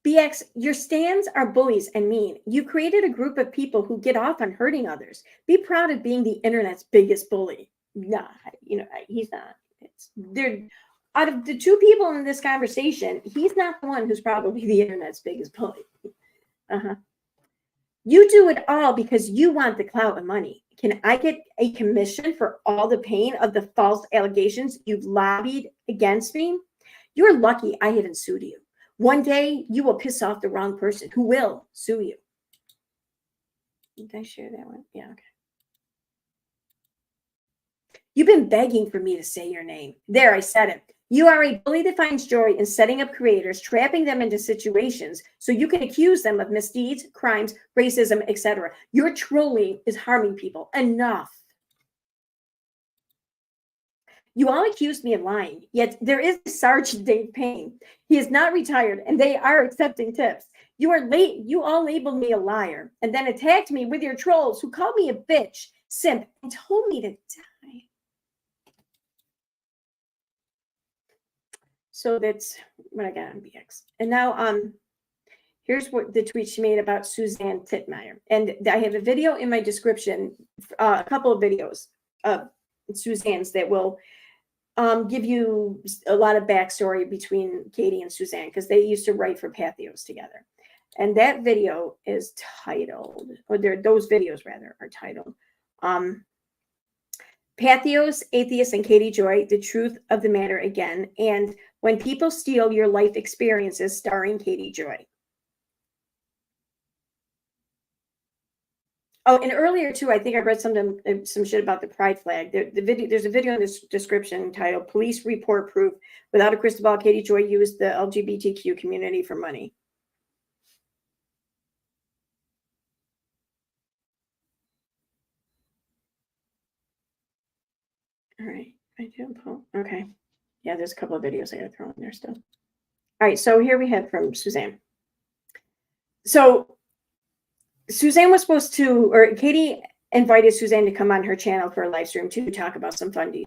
BX, your stands are bullies and mean. You created a group of people who get off on hurting others. Be proud of being the internet's biggest bully. Nah, he's not. They're out of the two people in this conversation, he's not the one who's probably the internet's biggest bully. You do it all because you want the clout and money. Can I get a commission for all the pain of the false allegations you've lobbied against me? You're lucky I haven't sued you. One day you will piss off the wrong person who will sue you. Did I share that one? Yeah, okay. You've been begging for me to say your name. There, I said it. You are a bully that finds joy in setting up creators, trapping them into situations so you can accuse them of misdeeds, crimes, racism, etc. Your trolling is harming people. Enough. You all accused me of lying, yet there is Sergeant Dave Payne. He is not retired, and they are accepting tips. You are late. You all labeled me a liar, and then attacked me with your trolls who called me a bitch, simp, and told me to die. So that's what I got on BX. And now here's what the tweet she made about Suzanne Titmeyer. And I have a video in my description, a couple of videos of Suzanne's that will give you a lot of backstory between Katie and Suzanne, because they used to write for Patheos together. And that video is titled, or those videos rather are titled, Patheos, Atheists, and Katie Joy, The Truth of the Matter Again, and When People Steal Your Life Experiences, starring Katie Joy. Oh, and earlier too, I think I read some shit about the pride flag. There's a video in this description titled "Police Report Proof." Without a crystal ball, Katie Joy used the LGBTQ community for money. All right, I didn't pull. Okay, yeah, there's a couple of videos I got to throw in there still. All right, so here we have from Suzanne. So Suzanne was supposed to, or Katie invited Suzanne to come on her channel for a live stream to talk about some fundies.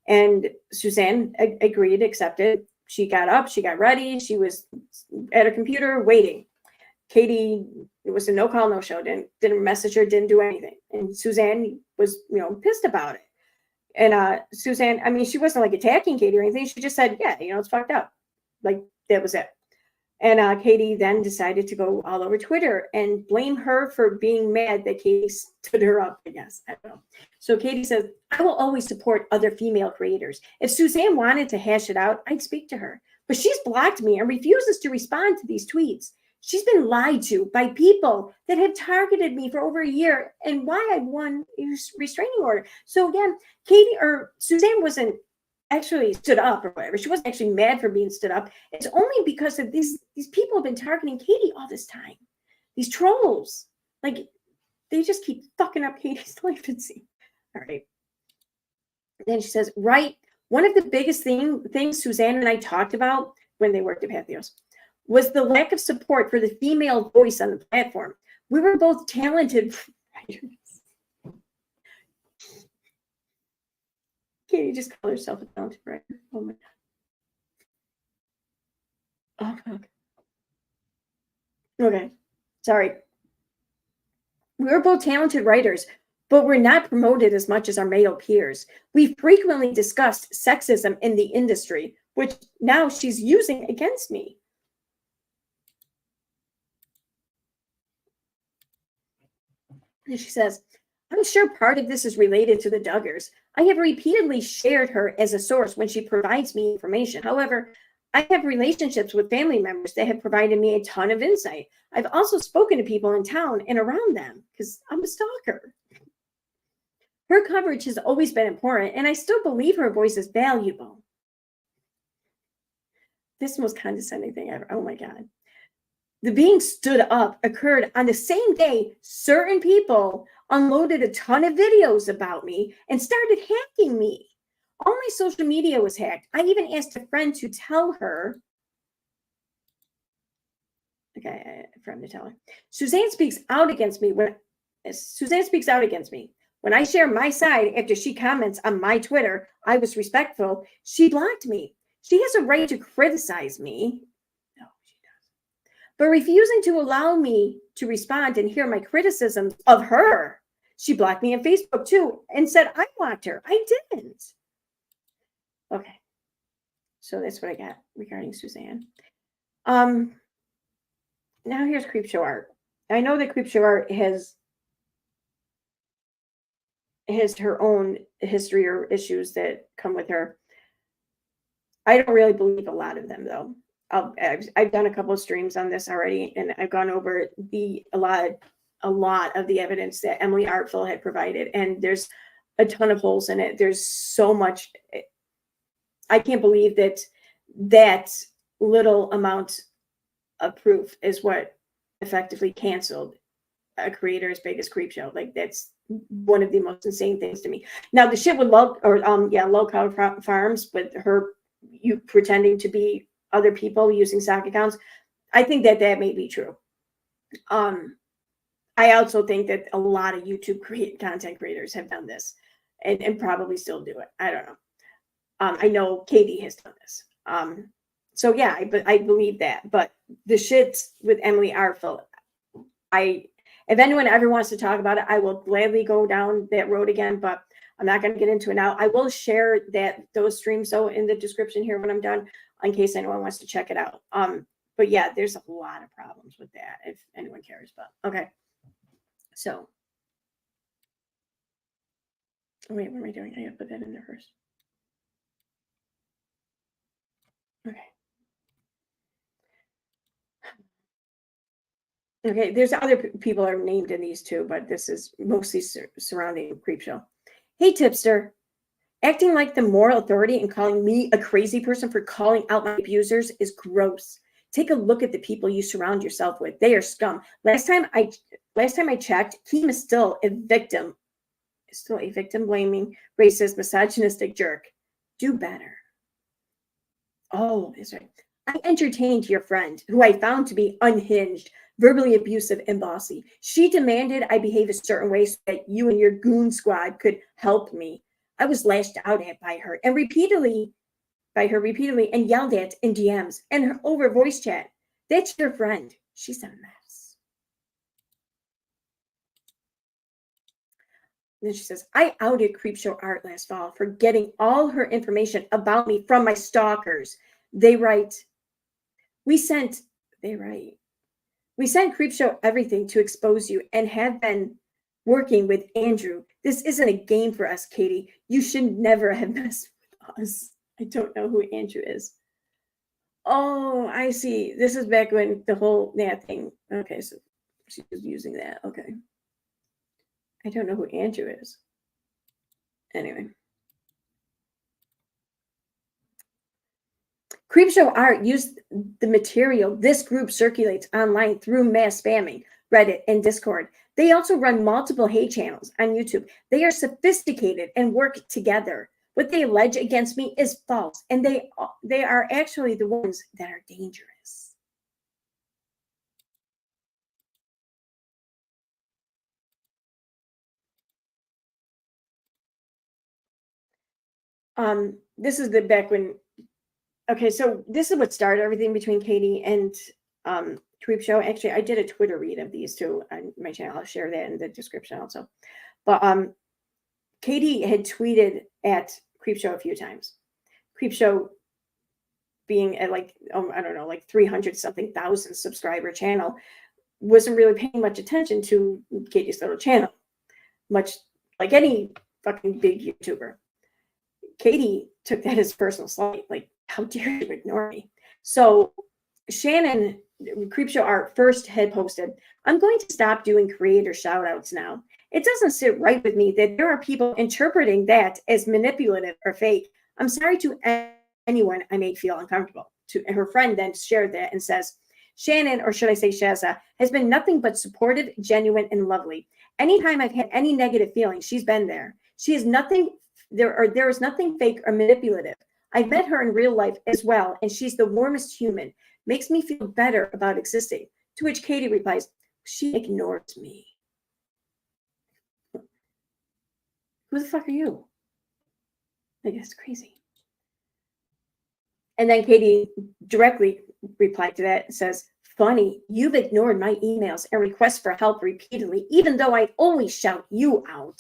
And Suzanne agreed, accepted. She got up, she got ready. She was at her computer waiting. Katie, it was a no call, no show. Didn't message her, didn't do anything. And Suzanne was, pissed about it. And Suzanne, I mean, she wasn't like attacking Katie or anything. She just said, yeah, it's fucked up. Like, that was it. And Katie then decided to go all over Twitter and blame her for being mad that Katie stood her up, I guess. I don't know. So Katie says, I will always support other female creators. If Suzanne wanted to hash it out, I'd speak to her. But she's blocked me and refuses to respond to these tweets. She's been lied to by people that have targeted me for over a year and why I won a restraining order. So again, Suzanne wasn't actually stood up or whatever. She wasn't actually mad for being stood up. It's only because of these people have been targeting Katie all this time. These trolls. Like, they just keep fucking up Katie's life, it seems. All right. Then she says, right, one of the biggest things Suzanne and I talked about when they worked at Patheos was the lack of support for the female voice on the platform. We were both talented writers. Katie just called herself a talented writer. Oh my God. Oh, fuck. Okay. Sorry. We were both talented writers, but we're not promoted as much as our male peers. We frequently discussed sexism in the industry, which now she's using against me. And she says, I'm sure part of this is related to the Duggars. I have repeatedly shared her as a source when she provides me information. However, I have relationships with family members that have provided me a ton of insight. I've also spoken to people in town and around them because I'm a stalker. Her coverage has always been important, and I still believe her voice is valuable. This is the most condescending thing ever. Oh my God. The being stood up occurred on the same day certain people unloaded a ton of videos about me and started hacking me. All my social media was hacked. I even asked a friend to tell her. Okay, a friend to tell her. Suzanne speaks out against me when I share my side after she comments on my Twitter. I was respectful. She blocked me. She has a right to criticize me. No, she doesn't. But refusing to allow me to respond and hear my criticisms of her. She blocked me on Facebook too and said I blocked her. I didn't. Okay. So that's what I got regarding Suzanne. Now here's Creepshow Art. I know that Creepshow Art has her own history or issues that come with her. I don't really believe a lot of them, though. I've done a couple of streams on this already, and I've gone over a lot of the evidence that Emily Artful had provided, and there's a ton of holes in it. There's so much. I can't believe that little amount of proof is what effectively canceled a creator as big as Creepshow. Like, that's one of the most insane things to me. Now, the shit with Low Cow Farms, with her pretending to be other people using sock accounts, I think that may be true. I also think that a lot of YouTube content creators have done this and probably still do it. I don't know. I know Katie has done this. So yeah, I believe that. But the shit with Emily Artful, if anyone ever wants to talk about it, I will gladly go down that road again, but I'm not going to get into it now. I will share those streams though in the description here when I'm done, in case anyone wants to check it out. But yeah, there's a lot of problems with that if anyone cares. But okay. So wait, what am I doing? I gotta put that in there first. Okay. Okay, there's other people are named in these too, but this is mostly surrounding Creepshow. Hey, tipster. Acting like the moral authority and calling me a crazy person for calling out my abusers is gross. Take a look at the people you surround yourself with. They are scum. Last time I checked, Keem is still a victim blaming, racist, misogynistic jerk. Do better. Oh, that's right. I entertained your friend, who I found to be unhinged, verbally abusive, and bossy. She demanded I behave a certain way so that you and your goon squad could help me. I was lashed out at by her repeatedly and yelled at in DMs and her over voice chat. That's your friend. She's a mess. And then she says, I outed Creepshow Art last fall for getting all her information about me from my stalkers. They write, we sent Creepshow everything to expose you and have been working with Andrew. This isn't a game for us, Katie. You should never have messed with us. I don't know who Andrew is. Oh, I see. This is back when the whole thing. Okay, so she was using that. Okay. I don't know who Andrew is. Anyway. Creepshow Art used the material this group circulates online through mass spamming, Reddit, and Discord. They also run multiple hate channels on YouTube. They are sophisticated and work together. What they allege against me is false, and they are actually the ones that are dangerous. this is the back when, okay, so this is what started everything between Katie and Creepshow. Actually, I did a Twitter read of these two on my channel. I'll share that in the description also. But Katie had tweeted at Creepshow a few times. Creepshow being at like, I don't know, like 300 something thousand subscriber channel, wasn't really paying much attention to Katie's little channel, much like any fucking big YouTuber. Katie took that as personal slight, like, how dare you ignore me? So Shannon, Creepshow Art, first had posted, I'm going to stop doing creator shout outs now. It doesn't sit right with me that there are people interpreting that as manipulative or fake. I'm sorry to anyone I made feel uncomfortable. And her friend then shared that and says, Shannon, or should I say Shazza, has been nothing but supportive, genuine, and lovely. Anytime I've had any negative feelings, she's been there. She is nothing, there is nothing fake or manipulative. I've met her in real life as well, and she's the warmest human. Makes me feel better about existing. To which Katie replies, she ignores me. Who the fuck are you? I guess crazy. And then Katie directly replied to that and says, funny, you've ignored my emails and requests for help repeatedly, even though I always shout you out.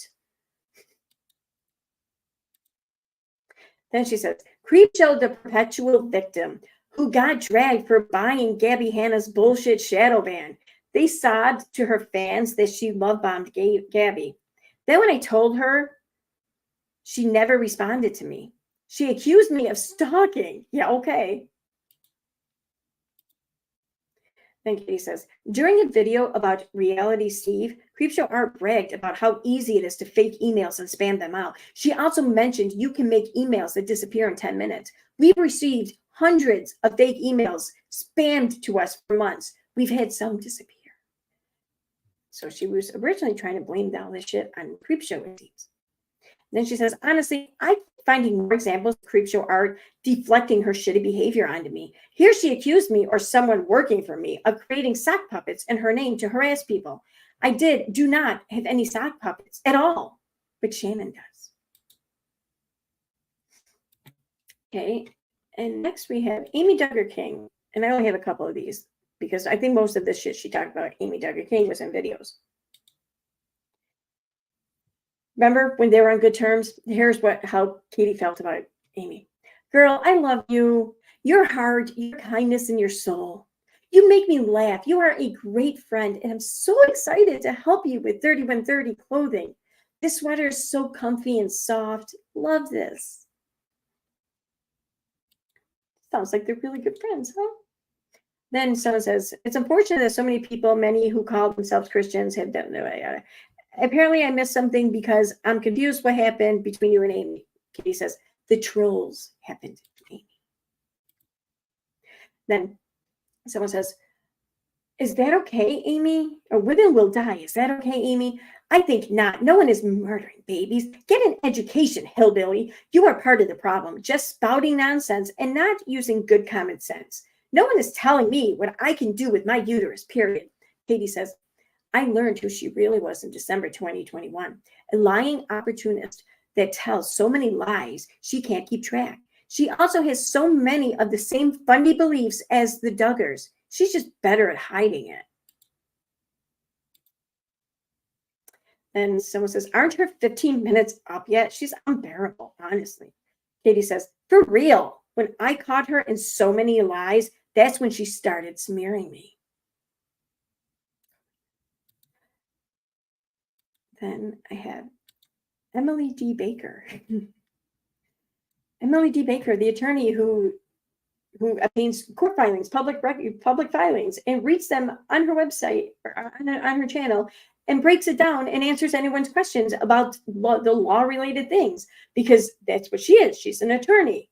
Then she says, Creepshow, the perpetual victim, who got dragged for buying Gabby Hanna's bullshit shadow ban. They sobbed to her fans that she love bombed Gabby. Then when I told her, she never responded to me. She accused me of stalking. Yeah, okay. Then Katie says, during a video about Reality Steve, Creepshow Art bragged about how easy it is to fake emails and spam them out. She also mentioned you can make emails that disappear in 10 minutes. We've received hundreds of fake emails spammed to us for months. We've had some disappear. So she was originally trying to blame all this shit on Creepshow, it seems. Then she says, honestly, I'm finding more examples of Creepshow Art deflecting her shitty behavior onto me. Here she accused me, or someone working for me, of creating sock puppets in her name to harass people. I do not have any sock puppets at all, but Shannon does. Okay, and next we have Amy Duggar King. And I only have a couple of these because I think most of this shit she talked about Amy Duggar King was in videos. Remember when they were on good terms? Here's how Katie felt about Amy. Girl, I love you. Your heart, your kindness, and your soul. You make me laugh. You are a great friend, and I'm so excited to help you with 3130 clothing. This sweater is so comfy and soft. Love this. Sounds like they're really good friends, huh? Then someone says, it's unfortunate that so many people, many who call themselves Christians, have done that. Apparently I missed something because I'm confused what happened between you and Amy. Katie says, the trolls happened to Amy. Then someone says, is that okay, Amy? Or women will die. Is that okay, Amy? I think not. No one is murdering babies. Get an education, hillbilly. You are part of the problem, just spouting nonsense and not using good common sense. No one is telling me what I can do with my uterus, period. Katie says, I learned who she really was in December 2021, a lying opportunist that tells so many lies she can't keep track. She also has so many of the same funny beliefs as the Duggars. She's just better at hiding it. And someone says, aren't her 15 minutes up yet? She's unbearable, honestly. Katie says, for real, when I caught her in so many lies, that's when she started smearing me. Then I have Emily D. Baker. Emily D. Baker, the attorney who obtains court filings, public filings, and reads them on her website or on her channel and breaks it down and answers anyone's questions about the law-related things, because that's what she is. She's an attorney.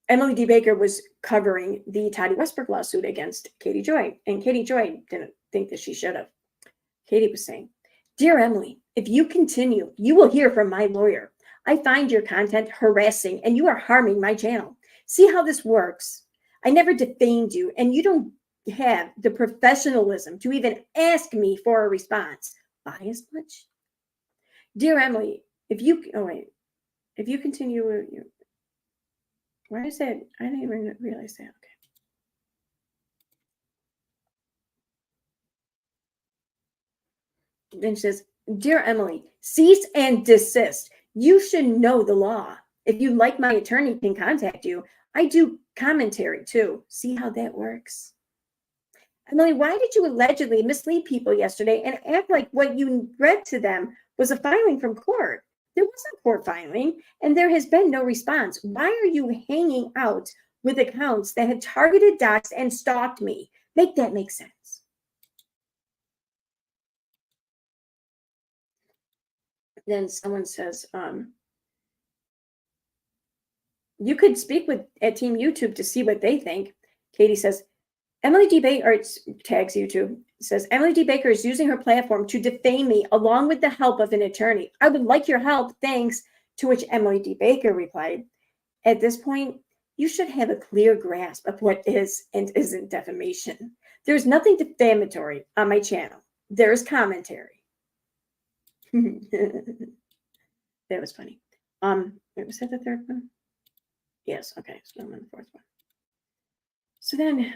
Emily D. Baker was covering the Toddy Westbrook lawsuit against Katie Joy, and Katie Joy didn't think that she should have. Katie was saying, dear Emily, if you continue, you will hear from my lawyer. I find your content harassing and you are harming my channel. See how this works? I never defamed you and you don't have the professionalism to even ask me for a response. Bias much? Dear Emily, if you continue, why is that? I didn't even realize that. Okay. Then she says, Dear Emily, cease and desist. You should know the law. If you like, my attorney can contact you. I do commentary too. See how that works? Emily, why did you allegedly mislead people yesterday and act like what you read to them was a filing from court? There wasn't court filing, and there has been no response. Why are you hanging out with accounts that had targeted docs and stalked me? Make that make sense. Then someone says, you could speak with at Team YouTube to see what they think. Katie says, Emily D. Baker tags YouTube, says, Emily D. Baker is using her platform to defame me along with the help of an attorney. I would like your help, thanks. To which Emily D. Baker replied, at this point, you should have a clear grasp of what is and isn't defamation. There's nothing defamatory on my channel. There's commentary. That was funny. Was that the third one? Yes, okay, so I'm on the fourth one. So then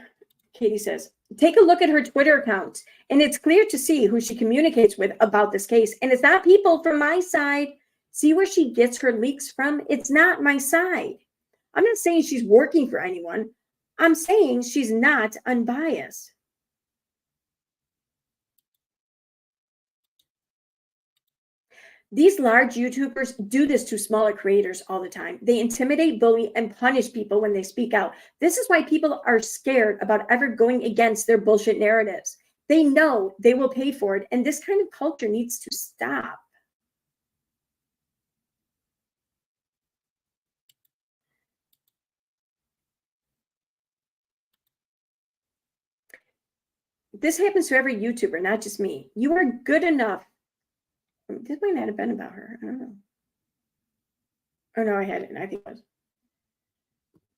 Katie says, take a look at her Twitter account, and it's clear to see who she communicates with about this case. And it's not people from my side. See where she gets her leaks from? It's not my side. I'm not saying she's working for anyone. I'm saying she's not unbiased. These large YouTubers do this to smaller creators all the time. They intimidate, bully, and punish people when they speak out. This is why people are scared about ever going against their bullshit narratives. They know they will pay for it, and this kind of culture needs to stop. This happens to every YouTuber, not just me. You are good enough. This might not have been about her. I don't know. Oh, no, I hadn't. I think it was.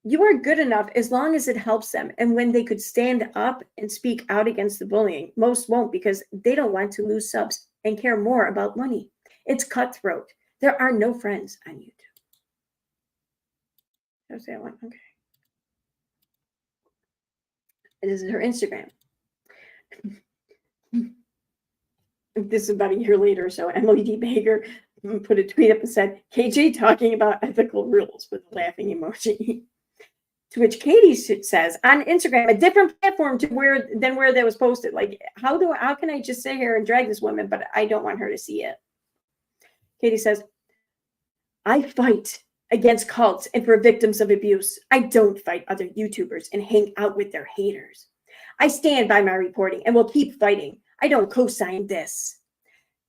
You are good enough as long as it helps them. And when they could stand up and speak out against the bullying, most won't because they don't want to lose subs and care more about money. It's cutthroat. There are no friends on YouTube. There's that one. Okay. This is her Instagram. This is about a year later or so. Emily D. Baker put a tweet up and said, KJ talking about ethical rules with a laughing emoji. To which Katie says on Instagram, a different platform to where that was posted. Like, how can I just sit here and drag this woman, but I don't want her to see it? Katie says, I fight against cults and for victims of abuse. I don't fight other YouTubers and hang out with their haters. I stand by my reporting and will keep fighting. I don't co-sign this.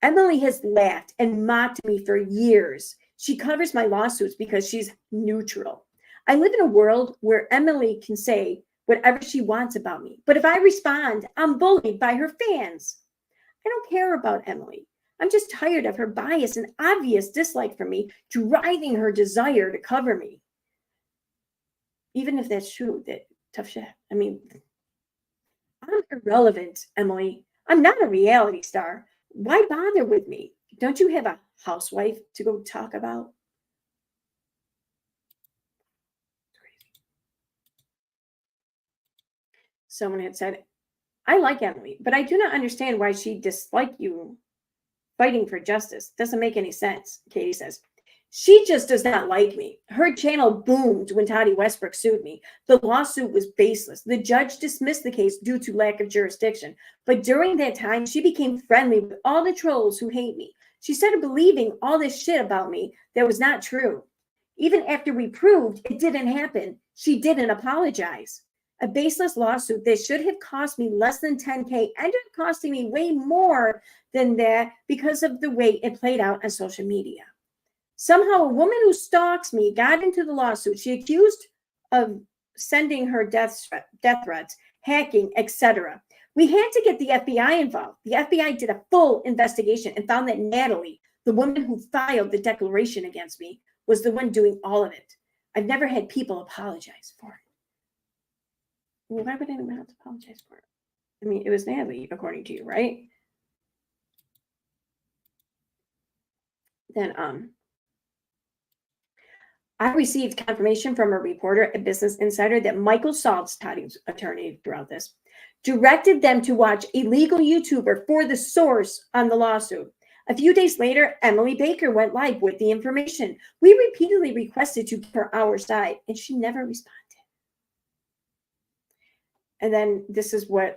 Emily has laughed and mocked me for years. She covers my lawsuits because she's neutral. I live in a world where Emily can say whatever she wants about me. But if I respond, I'm bullied by her fans. I don't care about Emily. I'm just tired of her bias and obvious dislike for me, driving her desire to cover me. Even if that's true, that tough shit. I mean, I'm irrelevant, Emily. I'm not a reality star. Why bother with me? Don't you have a housewife to go talk about? Someone had said, I like Emily, but I do not understand why she disliked you fighting for justice. Doesn't make any sense, Katie says. She just does not like me. Her channel boomed when Toddy Westbrook sued me. The lawsuit was baseless. The judge dismissed the case due to lack of jurisdiction. But during that time, she became friendly with all the trolls who hate me. She started believing all this shit about me that was not true. Even after we proved it didn't happen, she didn't apologize. A baseless lawsuit that should have cost me less than $10K ended up costing me way more than that because of the way it played out on social media. Somehow a woman who stalks me got into the lawsuit. She accused of sending her death threats, hacking, etc. We had to get the FBI involved. The FBI did a full investigation and found that Natalie, the woman who filed the declaration against me, was the one doing all of it. I've never had people apologize for it. Well, why would anyone have to apologize for it? I mean, it was Natalie, according to you, right? Then I received confirmation from a reporter at Business Insider that Michael Saltz, Toddy's attorney throughout this, directed them to watch a legal YouTuber for the source on the lawsuit. A few days later, Emily Baker went live with the information. We repeatedly requested to give her our side, and she never responded. And then this is what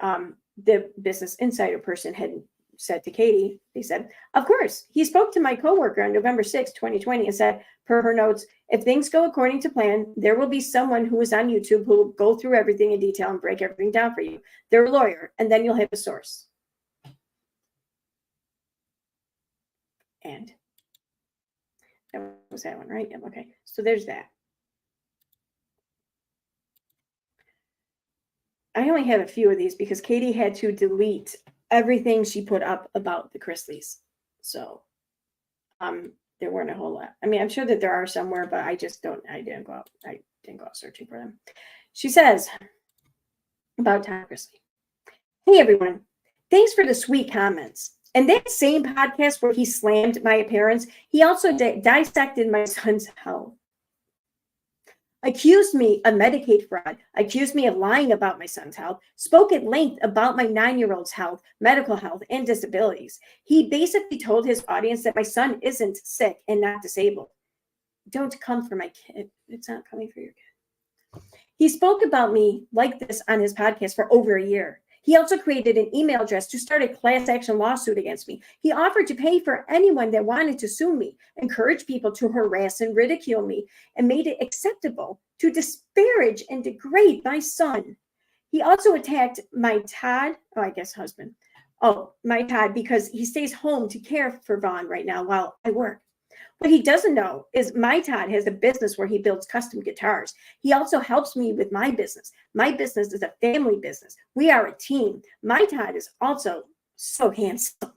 the Business Insider person had said to Katie. They said, of course, he spoke to my coworker on November 6, 2020 and said, per her notes, if things go according to plan, there will be someone who is on YouTube who will go through everything in detail and break everything down for you. They're a lawyer, and then you'll have a source. And that was that one, right? Yep, okay, so there's that. I only have a few of these because Katie had to delete everything she put up about the Chrisleys. So there weren't a whole lot. I mean, I'm sure that there are somewhere, but I didn't go out searching for them. She says about Tom Chrisley. Hey everyone, thanks for the sweet comments. And that same podcast where he slammed my appearance, he also dissected my son's health. Accused me of Medicaid fraud, accused me of lying about my son's health, spoke at length about my 9-year-old's health, medical health, and disabilities. He basically told his audience that my son isn't sick and not disabled. Don't come for my kid. It's not coming for your kid. He spoke about me like this on his podcast for over a year. He also created an email address to start a class action lawsuit against me. He offered to pay for anyone that wanted to sue me, encouraged people to harass and ridicule me, and made it acceptable to disparage and degrade my son. He also attacked my Todd, husband. My Todd, because he stays home to care for Vaughn right now while I work. What he doesn't know is my Todd has a business where he builds custom guitars. He also helps me with my business. My business is a family business. We are a team. My Todd is also so handsome.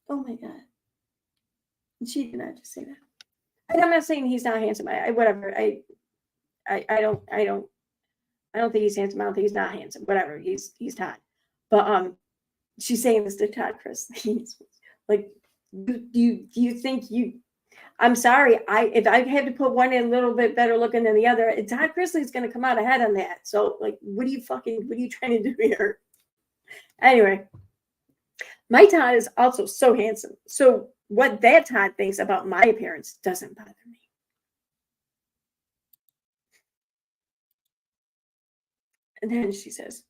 Oh my God. She did not just say that. And I'm not saying he's not handsome. I don't think he's handsome. I don't think he's not handsome. Whatever. He's Todd. But she's saying this to Todd Chrisley. Like, do you think you? I'm sorry. If I had to put one in a little bit better looking than the other, Todd Chrisley is going to come out ahead on that. So, like, what are you trying to do here? Anyway, my Todd is also so handsome. So, what that Todd thinks about my appearance doesn't bother me. And then she says,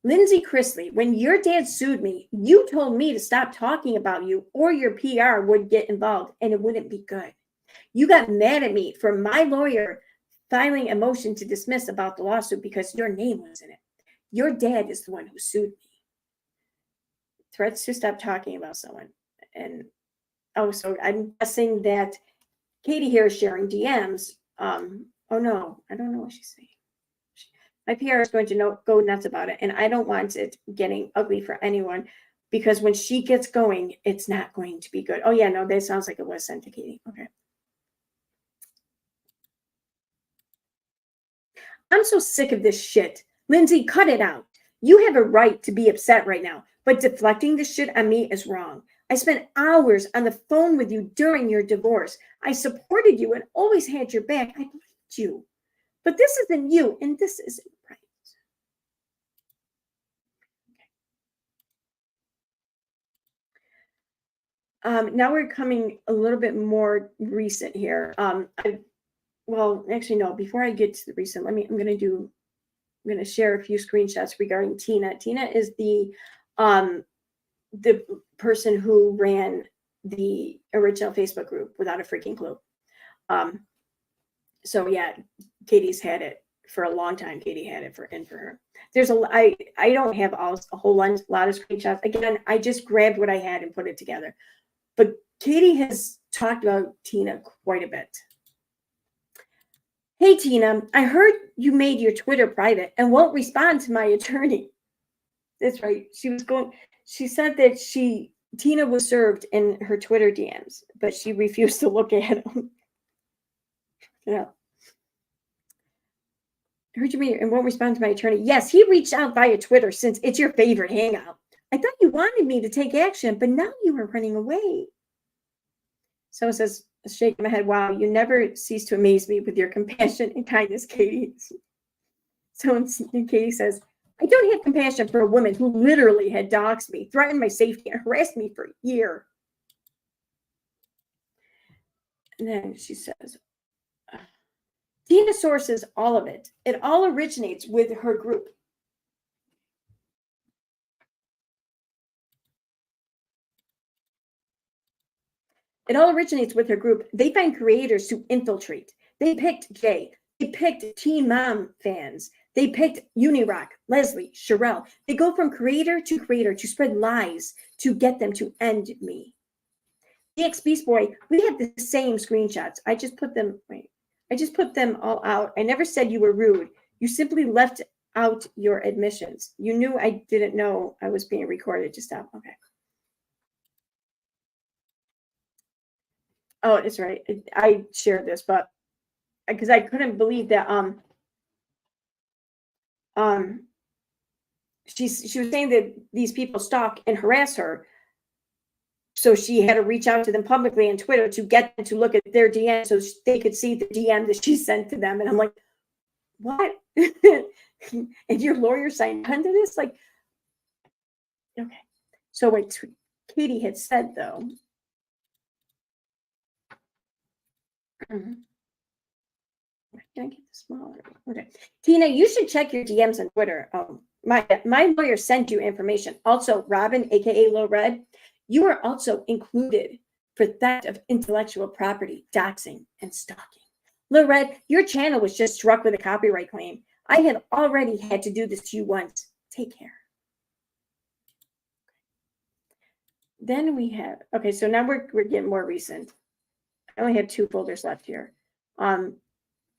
Lindsay Chrisley, when your dad sued me, you told me to stop talking about you or your PR would get involved and it wouldn't be good. You got mad at me for my lawyer filing a motion to dismiss about the lawsuit because your name was in it. Your dad is the one who sued me. Threats to stop talking about someone. And so I'm guessing that Katie here is sharing DMs. Oh no, I don't know what she's saying. My PR is going to go nuts about it, and I don't want it getting ugly for anyone because when she gets going, it's not going to be good. Oh, yeah, no, that sounds like it was sent to Katie. Okay. I'm so sick of this shit. Lindsay, cut it out. You have a right to be upset right now, but deflecting this shit on me is wrong. I spent hours on the phone with you during your divorce. I supported you and always had your back. I believed you. But this isn't you, and this isn't right. Now we're coming a little bit more recent here. Actually, no. Before I get to the recent, I'm going to share a few screenshots regarding Tina. Tina is the person who ran the original Facebook group Without a Freaking Clue. So yeah, Katie's had it for a long time. Katie had it for her. There's I don't have a whole lot of screenshots. Again, I just grabbed what I had and put it together. But Katie has talked about Tina quite a bit. Hey Tina, I heard you made your Twitter private and won't respond to my attorney. That's right. She said that Tina was served in her Twitter DMs, but she refused to look at them. Yeah. I heard you mean and won't respond to my attorney. Yes, he reached out via Twitter since it's your favorite hangout. I thought you wanted me to take action, but now you are running away. Someone says, shaking my head, wow, you never cease to amaze me with your compassion and kindness, Katie. Katie says, I don't have compassion for a woman who literally had doxed me, threatened my safety, and harassed me for a year. And then she says, Tina sources all of it. It all originates with her group. It all originates with her group. They find creators to infiltrate. They picked Jay. They picked Teen Mom fans. They picked Unirock, Leslie, Sherelle. They go from creator to spread lies to get them to end me. DX Beast Boy, we had the same screenshots. I just put them all out. I never said you were rude. You simply left out your admissions. You knew I didn't know I was being recorded. Just stop. Okay. Oh, it's right. I shared this, but because I couldn't believe that she was saying that these people stalk and harass her. So she had to reach out to them publicly on Twitter to get them to look at their DM so they could see the DM that she sent to them. And I'm like, what? And your lawyer signed onto this? Like, okay. So what Katie had said, though. Can I get this smaller? Okay. Tina, you should check your DMs on Twitter. My lawyer sent you information. Also, Robin, aka Lil Red, you are also included for theft of intellectual property, doxing, and stalking. Lil Red, your channel was just struck with a copyright claim. I had already had to do this to you once. Take care. Then we have, okay, so now we're getting more recent. I only have 2 folders left here.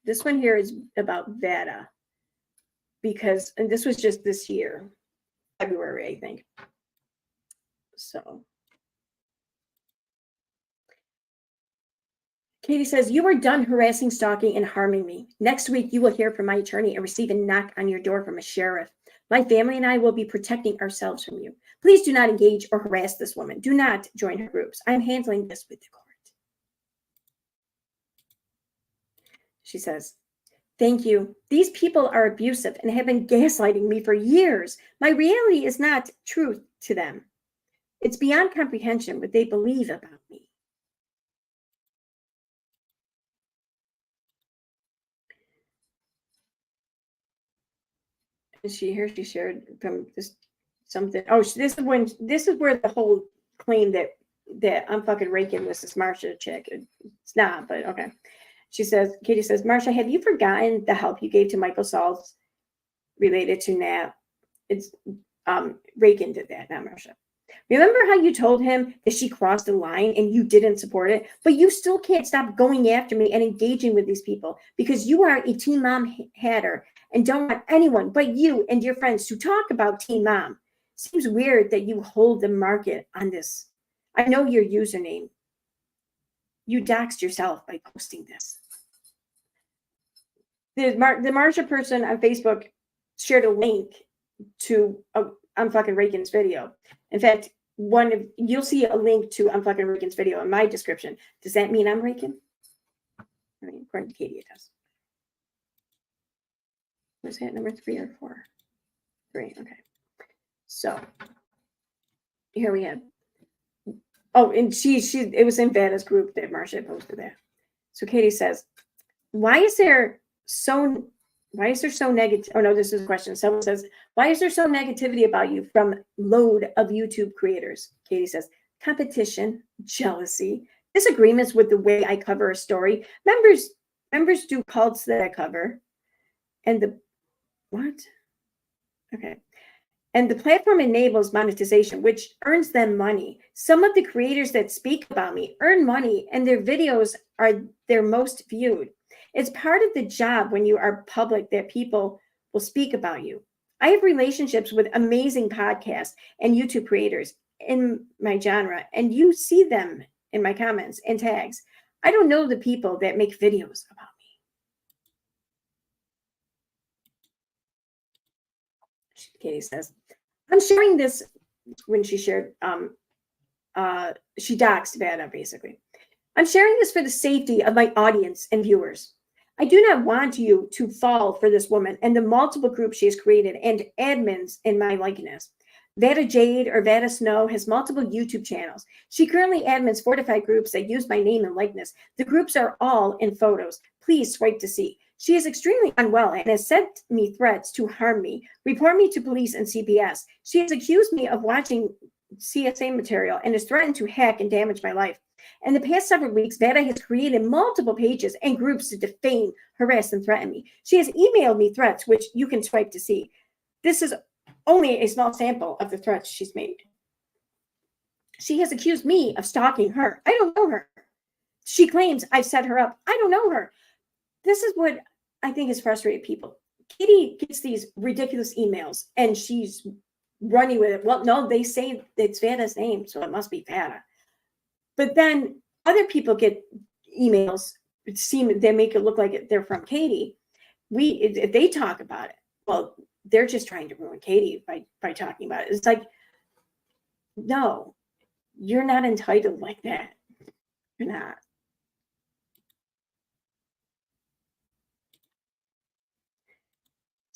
This one here is about Vada because, and this was just this year, February, I think. So Katie says, you are done harassing, stalking, and harming me. Next week, you will hear from my attorney and receive a knock on your door from a sheriff. My family and I will be protecting ourselves from you. Please do not engage or harass this woman. Do not join her groups. I'm handling this with the court. She says, thank you. These people are abusive and have been gaslighting me for years. My reality is not truth to them. It's beyond comprehension what they believe about me. She shared from this something. Oh, this is where the whole claim that I'm fucking raking was this Marsha chick. It's not, but okay. She says, Katie says, Marsha, have you forgotten the help you gave to Michael Sauls related to Nat? It's Reagan did that, not Marsha. Remember how you told him that she crossed the line and you didn't support it, but you still can't stop going after me and engaging with these people because you are a Teen Mom hater and don't want anyone but you and your friends to talk about Teen Mom. Seems weird that you hold the market on this. I know your username. You doxed yourself by posting this. The Marsha person on Facebook shared a link to I'm fucking Reagan's video. In fact, you'll see a link to I'm fucking Reagan's video in my description. Does that mean I'm Reagan? I mean, according to Katie, it does. Was that number 3 or 4? 3. Okay. So here we have. Oh, and it was in Vada's group that Marsha posted that. So Katie says, why is there so negative? Oh no, this is a question. Someone says, why is there so negativity about you from load of YouTube creators? Katie says, competition, jealousy, disagreements with the way I cover a story. Members do cults that I cover. And the what? Okay. And the platform enables monetization, which earns them money. Some of the creators that speak about me earn money and their videos are their most viewed. It's part of the job when you are public that people will speak about you. I have relationships with amazing podcasts and YouTube creators in my genre, and you see them in my comments and tags. I don't know the people that make videos about me. Katie says, I'm sharing this when she shared, she doxed Vada, basically. I'm sharing this for the safety of my audience and viewers. I do not want you to fall for this woman and the multiple groups she has created and admins in my likeness. Vada Jade or Vada Snow has multiple YouTube channels. She currently admins 4 to 5 groups that use my name and likeness. The groups are all in photos. Please swipe to see. She is extremely unwell and has sent me threats to harm me, report me to police and CPS. She has accused me of watching CSA material and has threatened to hack and damage my life. In the past several weeks, Vada has created multiple pages and groups to defame, harass, and threaten me. She has emailed me threats, which you can swipe to see. This is only a small sample of the threats she's made. She has accused me of stalking her. I don't know her. She claims I've set her up. I don't know her. This is what I think has frustrated people. Katie gets these ridiculous emails, and she's running with it. Well, no, they say it's Vada's name, so it must be Vada. But then other people get emails, they make it look like they're from Katie. If they talk about it, well, they're just trying to ruin Katie by talking about it. It's like, no, you're not entitled like that. You're not.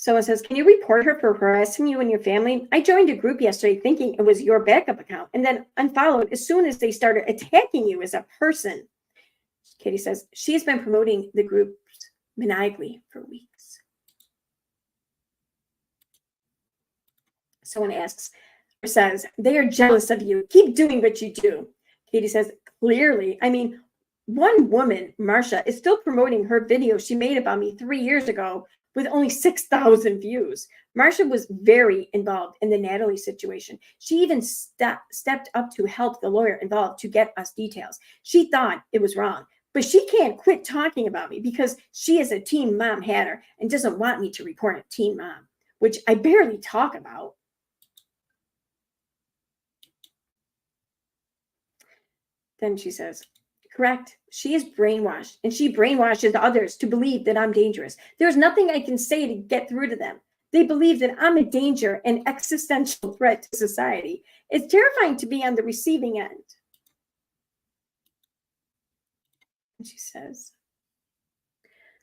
Someone says, can you report her for harassing you and your family? I joined a group yesterday thinking it was your backup account and then unfollowed as soon as they started attacking you as a person. Katie says, she's been promoting the groups maniacally for weeks. Someone asks, or says, they are jealous of you. Keep doing what you do. Katie says, clearly, I mean, one woman, Marsha, is still promoting her video she made about me 3 years ago with only 6,000 views. Marsha was very involved in the Natalie situation. She even stepped up to help the lawyer involved to get us details. She thought it was wrong, but she can't quit talking about me because she is a teen mom hatter and doesn't want me to report a teen mom, which I barely talk about. Then she says, correct. She is brainwashed, and she brainwashes others to believe that I'm dangerous. There's nothing I can say to get through to them. They believe that I'm a danger and existential threat to society. It's terrifying to be on the receiving end. And she says,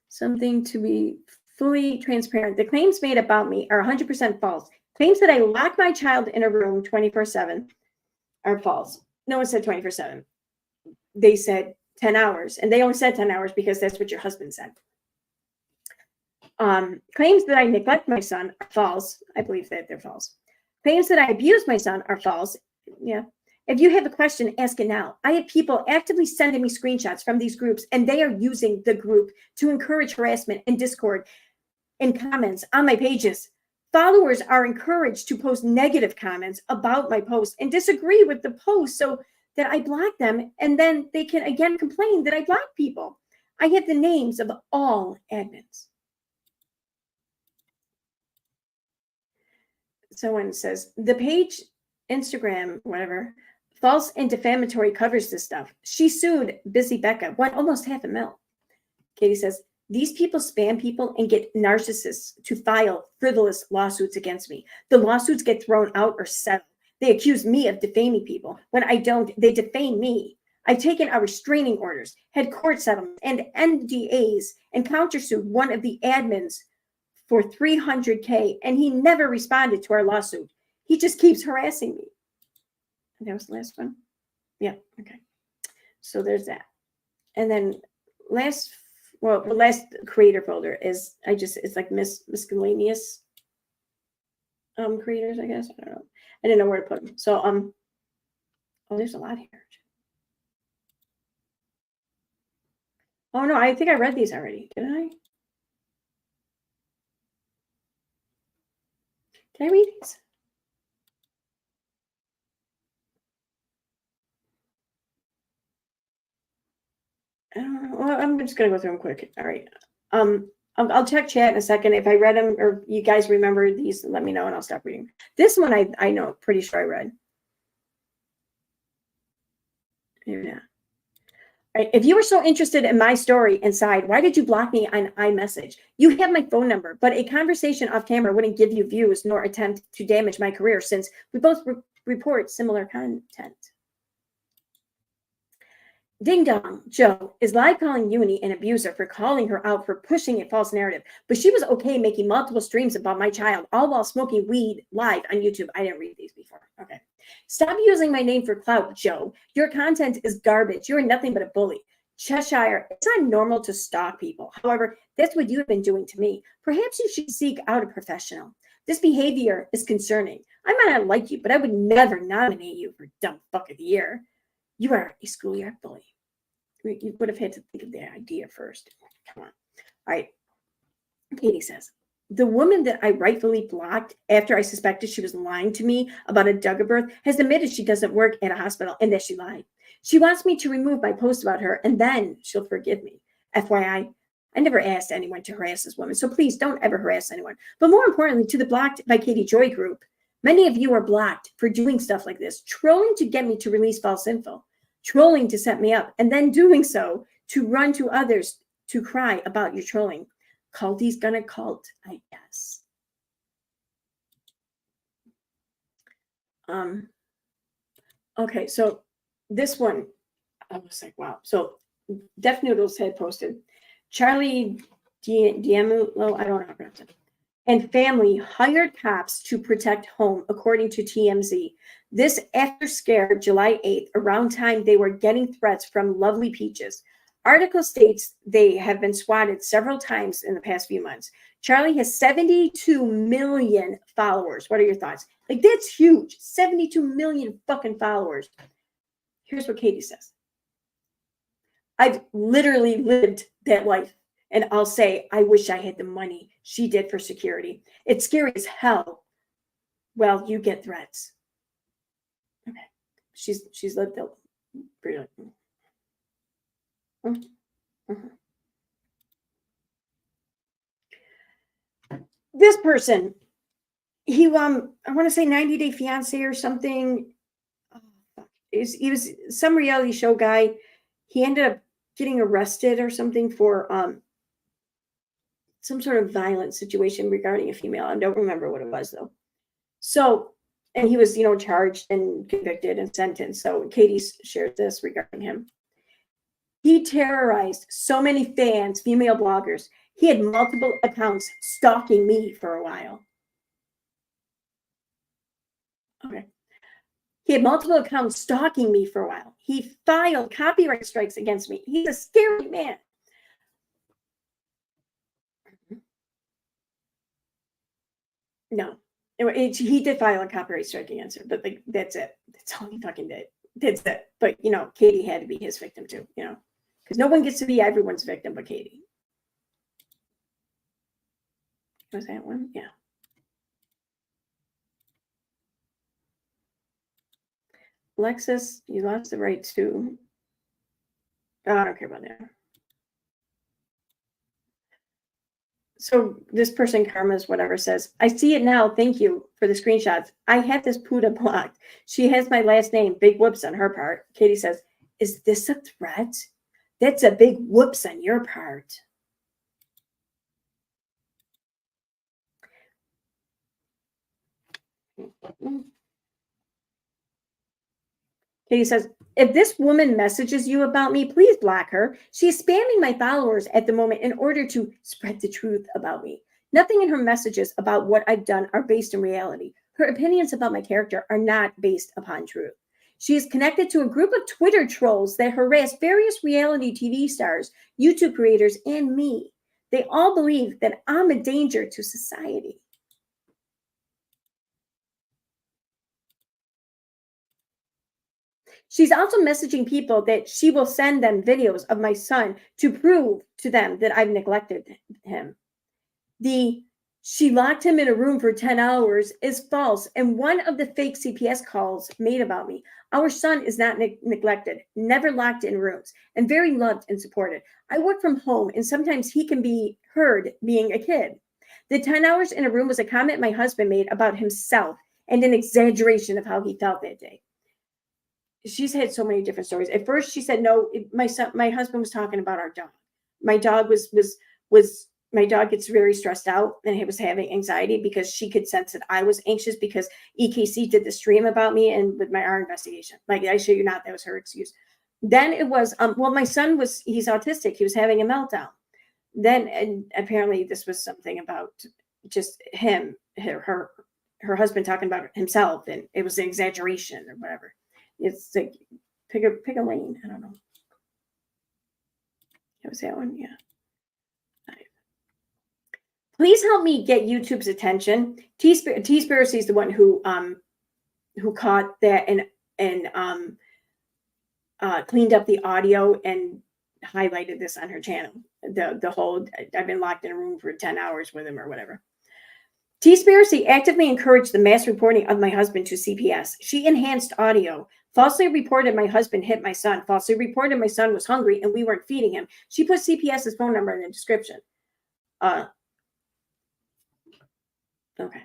something to be fully transparent. The claims made about me are 100% false. Claims that I lock my child in a room 24/7 are false. No one said 24/7. They said 10 hours, and they only said 10 hours because that's what your husband said. Claims that I neglect my son are false. I believe that they're false. Claims that I abuse my son are false. Yeah. If you have a question, ask it now. I have people actively sending me screenshots from these groups, and they are using the group to encourage harassment and discord in comments on my pages. Followers are encouraged to post negative comments about my post and disagree with the post so that I block them, and then they can again complain that I block people. I have the names of all admins. Someone says, the page, Instagram, whatever, false and defamatory covers this stuff. She sued Busy Becca, won almost $500,000. Katie says, these people spam people and get narcissists to file frivolous lawsuits against me. The lawsuits get thrown out or settled. They accuse me of defaming people. When I don't, they defame me. I've taken out restraining orders, had court settlements and NDAs, and countersued one of the admins for $300K, and he never responded to our lawsuit. He just keeps harassing me. And that was the last one. Yeah, okay. So there's that. And then the last creator folder is, it's like miscellaneous creators, I guess. I don't know. I didn't know where to put them. So, oh, there's a lot here. Oh, no, I think I read these already. Did I? Did I read these? I don't know. Well, I'm just going to go through them quick. All right. I'll check chat in a second. If I read them or you guys remember these, let me know and I'll stop reading. This one I know, pretty sure I read. Yeah. All right. If you were so interested in my story inside, why did you block me on iMessage? You have my phone number, but a conversation off camera wouldn't give you views nor attempt to damage my career since we both report similar content. Ding Dong Joe is live calling Uni an abuser for calling her out for pushing a false narrative, but she was okay making multiple streams about my child, all while smoking weed live on YouTube. I didn't read these before. Okay. Stop using my name for clout, Joe. Your content is garbage. You're nothing but a bully. Cheshire, it's not normal to stalk people. However, that's what you've been doing to me. Perhaps you should seek out a professional. This behavior is concerning. I might not like you, but I would never nominate you for Dumb Fuck of the Year. You are a schoolyard bully. You would have had to think of the idea first. Come on. All right. Katie says, the woman that I rightfully blocked after I suspected she was lying to me about a Duggar has admitted she doesn't work at a hospital and that she lied. She wants me to remove my post about her and then she'll forgive me. FYI, I never asked anyone to harass this woman, so please don't ever harass anyone. But more importantly, to the Blocked by Katie Joy group, many of you are blocked for doing stuff like this, trolling to get me to release false info, trolling to set me up, and then doing so to run to others to cry about your trolling. Culty's gonna cult, I guess. Okay, so this one, I was like, wow. So Def Noodles had posted, Charlie Diamulo, I don't know how to pronounce it, and family hired cops to protect home, according to TMZ. This after scare July 8th, around time they were getting threats from Lovely Peaches. Article states they have been swatted several times in the past few months. Charlie has 72 million followers. What are your thoughts? Like, that's huge. 72 million fucking followers. Here's what Katie says. I've literally lived that life. And I'll say, I wish I had the money she did for security. It's scary as hell. Well, you get threats. Okay. She's lived a pretty like. This person, he I want to say 90 Day Fiance or something. He was some reality show guy. He ended up getting arrested or something for some sort of violent situation regarding a female. I don't remember what it was though. So, and he was, charged and convicted and sentenced. So Katie shared this regarding him. He terrorized so many fans, female bloggers. He had multiple accounts stalking me for a while. Okay. He had multiple accounts stalking me for a while. He filed copyright strikes against me. He's a scary man. No, he did file a copyright strike against her, but that's it. That's all he fucking did. That's it. But, Katie had to be his victim too, because no one gets to be everyone's victim but Katie. Was that one? Yeah. Lexus, you lost the right to. Oh, I don't care about that. So this person, Karma's whatever, says, I see it now. Thank you for the screenshots. I had this Puda blocked. She has my last name. Big whoops on her part. Katie says, is this a threat? That's a big whoops on your part. Katie says, if this woman messages you about me, please block her. She is spamming my followers at the moment in order to spread the truth about me. Nothing in her messages about what I've done are based in reality. Her opinions about my character are not based upon truth. She is connected to a group of Twitter trolls that harass various reality TV stars, YouTube creators, and me. They all believe that I'm a danger to society. She's also messaging people that she will send them videos of my son to prove to them that I've neglected him. She locked him in a room for 10 hours is false, and one of the fake CPS calls made about me. Our son is not neglected, never locked in rooms, and very loved and supported. I work from home, and sometimes he can be heard being a kid. The 10 hours in a room was a comment my husband made about himself and an exaggeration of how he felt that day. She's had so many different stories. At first, she said, no, my husband was talking about our dog. My dog was my dog gets very stressed out and he was having anxiety because she could sense that I was anxious because EKC did the stream about me and with our investigation. Like, I show you not, that was her excuse. Then it was, well, my son he's autistic. He was having a meltdown. Then, and apparently this was something about just him, her husband talking about himself, and it was an exaggeration or whatever. It's like, pick a lane. I don't know. It was that one, yeah. Please help me get YouTube's attention. Teaspiracy is the one who caught that and cleaned up the audio and highlighted this on her channel. The whole, I've been locked in a room for 10 hours with him or whatever. Teaspiracy actively encouraged the mass reporting of my husband to CPS. She enhanced audio, falsely reported my husband hit my son, falsely reported my son was hungry and we weren't feeding him. She put CPS's phone number in the description. Okay.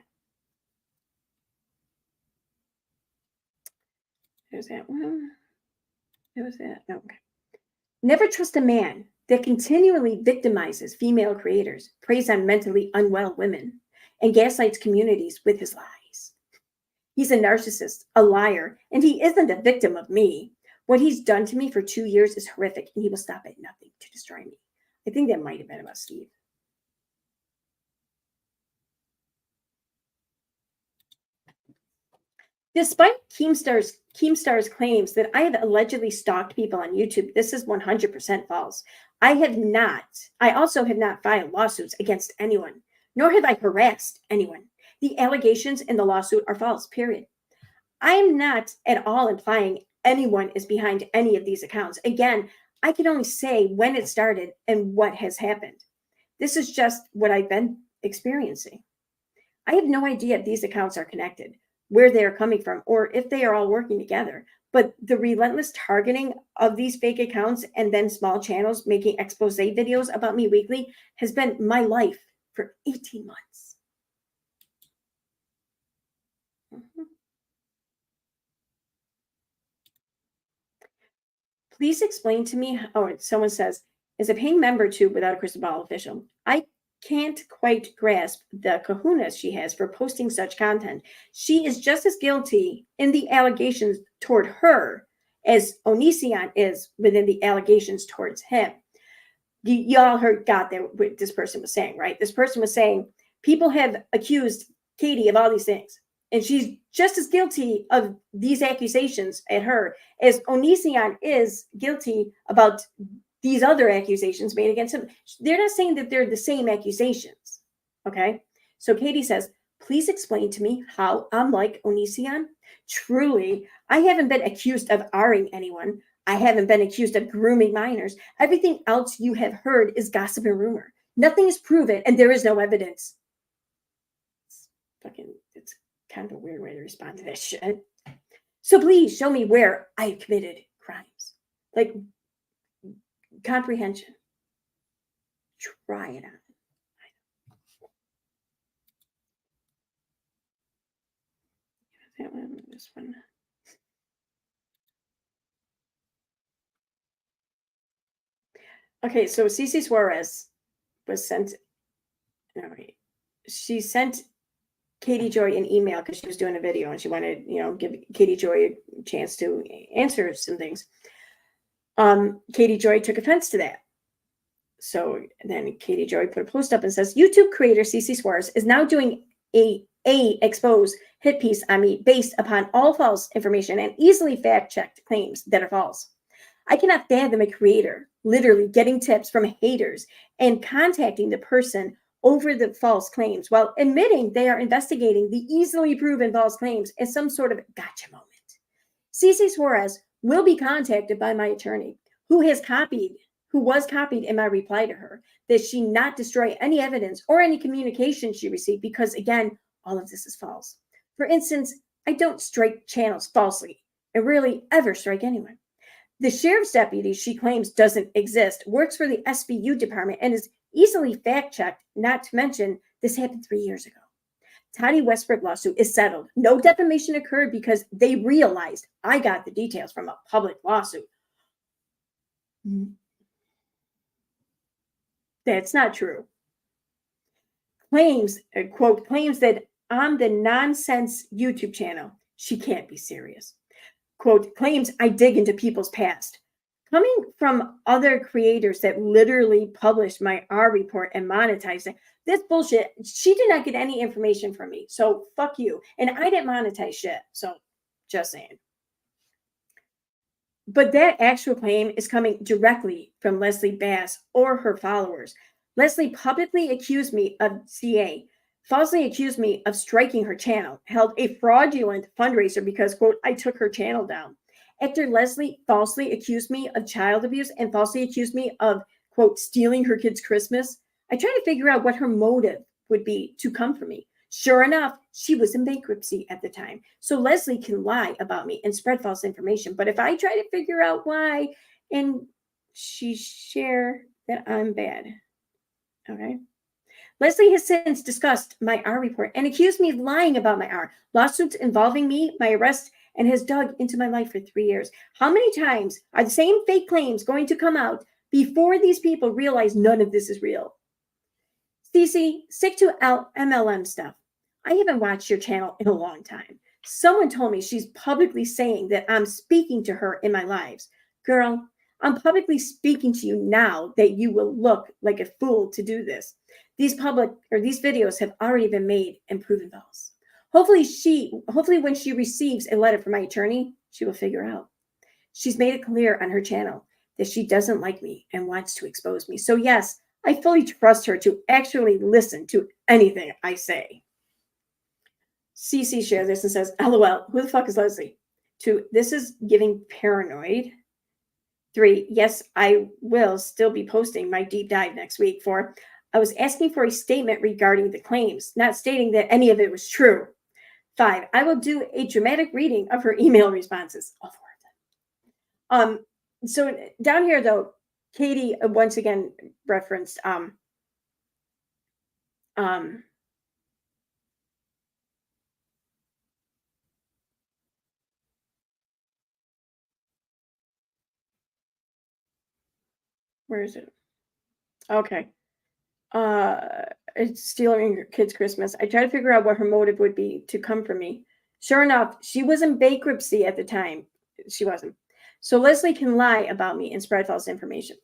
There's that one. There was that. Okay. Never trust a man that continually victimizes female creators, preys on mentally unwell women, and gaslights communities with his lies. He's a narcissist, a liar, and he isn't a victim of me. What he's done to me for 2 years is horrific, and he will stop at nothing to destroy me. I think that might have been about Steve. Despite Keemstar's claims that I have allegedly stalked people on YouTube, this is 100% false. I also have not filed lawsuits against anyone, nor have I harassed anyone. The allegations in the lawsuit are false, period. I am not at all implying anyone is behind any of these accounts. Again, I can only say when it started and what has happened. This is just what I've been experiencing. I have no idea if these accounts are connected, where they are coming from, or if they are all working together. But the relentless targeting of these fake accounts and then small channels making expose videos about me weekly has been my life for 18 months. Please explain to me, someone says, as a paying member to Without a Crystal Ball official, I can't quite grasp the kahunas she has for posting such content. She is just as guilty in the allegations toward her as Onision is within the allegations towards him. Y'all got that what this person was saying, right? This person was saying people have accused Katie of all these things, and she's just as guilty of these accusations at her as Onision is guilty about these other accusations made against him. They're not saying that they're the same accusations. Okay. So Katie says, please explain to me how I'm like Onision. Truly, I haven't been accused of R-ing anyone. I haven't been accused of grooming minors. Everything else you have heard is gossip and rumor. Nothing is proven and there is no evidence. It's kind of a weird way to respond to that shit. So please show me where I committed crimes. Like, comprehension. Try it out. That one, this one. Okay, so Cece Suarez was sent. No, wait. She sent Katie Joy an email because she was doing a video and she wanted, give Katie Joy a chance to answer some things. Katie Joy took offense to that. So then Katie Joy put a post up and says, YouTube creator Cece Suarez is now doing a expose hit piece on me based upon all false information and easily fact-checked claims that are false. I cannot fathom a creator literally getting tips from haters and contacting the person over the false claims while admitting they are investigating the easily proven false claims as some sort of gotcha moment. Cece Suarez will be contacted by my attorney, who was copied in my reply to her, that she not destroy any evidence or any communication she received because, again, all of this is false. For instance, I don't strike channels falsely and rarely ever strike anyone. The sheriff's deputy she claims doesn't exist works for the SVU department and is easily fact-checked, not to mention this happened 3 years ago. Toddy Westbrook lawsuit is settled. No defamation occurred because they realized I got the details from a public lawsuit. That's not true. claims, quote, claims that I'm the nonsense YouTube channel. She can't be serious. Quote, claims I dig into people's past. Coming from other creators that literally published my R report and monetized it, this bullshit, she did not get any information from me. So fuck you. And I didn't monetize shit. So just saying. But that actual claim is coming directly from Leslie Bass or her followers. Leslie publicly accused me of CA, falsely accused me of striking her channel, held a fraudulent fundraiser because, quote, I took her channel down. After Leslie falsely accused me of child abuse and falsely accused me of, quote, stealing her kid's Christmas, I tried to figure out what her motive would be to come for me. Sure enough, she was in bankruptcy at the time. So Leslie can lie about me and spread false information. But if I try to figure out why and she share that I'm bad, okay? Leslie has since discussed my R report and accused me of lying about my R. Lawsuits involving me, my arrest, and has dug into my life for 3 years. How many times are the same fake claims going to come out before these people realize none of this is real? Cece, stick to MLM stuff. I haven't watched your channel in a long time. Someone told me she's publicly saying that I'm speaking to her in my lives. Girl, I'm publicly speaking to you now that you will look like a fool to do this. These videos have already been made and proven false. Hopefully when she receives a letter from my attorney, she will figure out. She's made it clear on her channel that she doesn't like me and wants to expose me. So yes, I fully trust her to actually listen to anything I say. CC shares this and says, LOL, who the fuck is Leslie? 2, this is giving paranoid. 3, yes, I will still be posting my deep dive next week. 4, I was asking for a statement regarding the claims, not stating that any of it was true. 5, I will do a dramatic reading of her email responses. All 4 of them. So down here though, Katie once again referenced where is it? Okay. It's stealing your kid's Christmas. I tried to figure out what her motive would be to come for me. Sure enough, she was in bankruptcy at the time. She wasn't. So Leslie can lie about me and spread false information.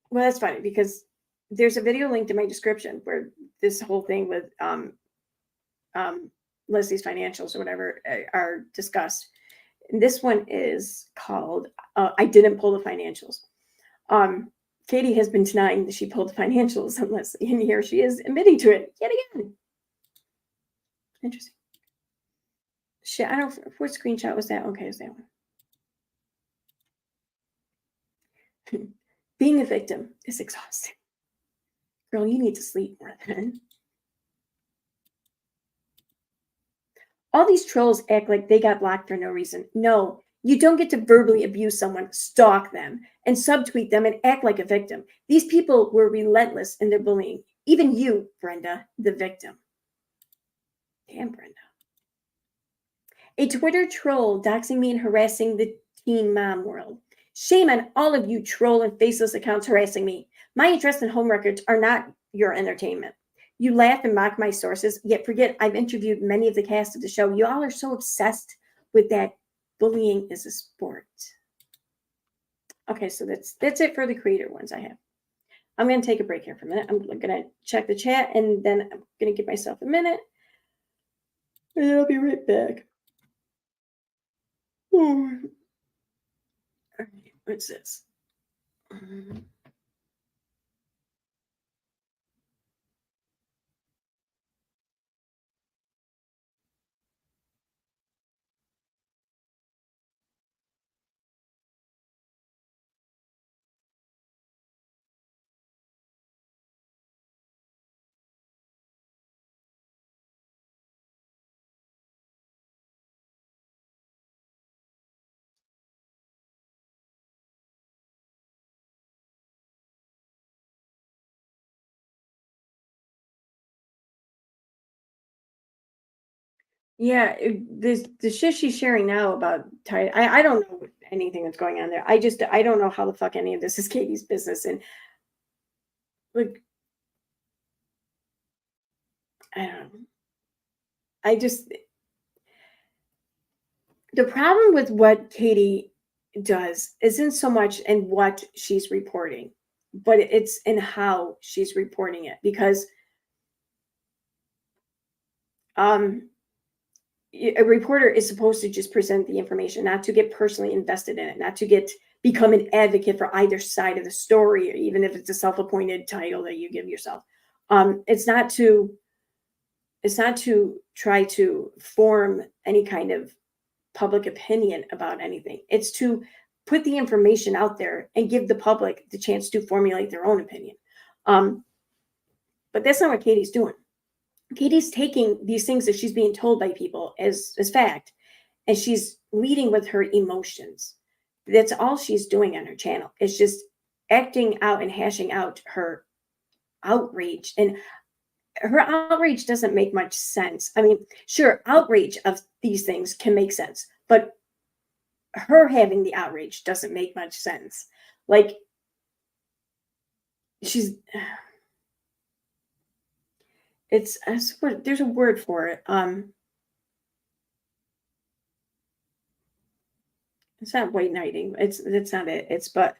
Well, that's funny because there's a video linked in my description where this whole thing with Leslie's financials or whatever are discussed. And this one is called I Didn't Pull the Financials. Katie has been denying that she pulled the financials on Leslie, and here she is admitting to it yet again. Interesting. Shit, I don't know what screenshot was that. Okay, is that one? Being a victim is exhausting. Girl, you need to sleep more then. All these trolls act like they got blocked for no reason. No, you don't get to verbally abuse someone, stalk them, and subtweet them and act like a victim. These people were relentless in their bullying. Even you, Brenda, the victim. Damn, Brenda. A Twitter troll doxing me and harassing the teen mom world. Shame on all of you troll and faceless accounts harassing me. My address and home records are not your entertainment. You laugh and mock my sources, yet forget I've interviewed many of the cast of the show. You all are so obsessed with that bullying is a sport. Okay, so that's it for the creator ones I have. I'm going to take a break here for a minute. I'm going to check the chat, and then I'm going to give myself a minute. And I'll be right back. All right, what's this? Yeah, the shit she's sharing now about I don't know anything that's going on there. I don't know how the fuck any of this is Katie's business. And like, I don't know. The problem with what Katie does isn't so much in what she's reporting, but it's in how she's reporting it, because a reporter is supposed to just present the information, not to get personally invested in it, not to become an advocate for either side of the story, even if it's a self-appointed title that you give yourself. It's not to try to form any kind of public opinion about anything. It's to put the information out there and give the public the chance to formulate their own opinion. But that's not what Katie's doing. Katie's taking these things that she's being told by people as fact, and she's leading with her emotions. That's all she's doing on her channel. It's just acting out and hashing out her outrage. And her outrage doesn't make much sense. I mean, sure, outrage of these things can make sense, but her having the outrage doesn't make much sense. Like, there's a word for it. It's not white knighting. That's not it. It's kind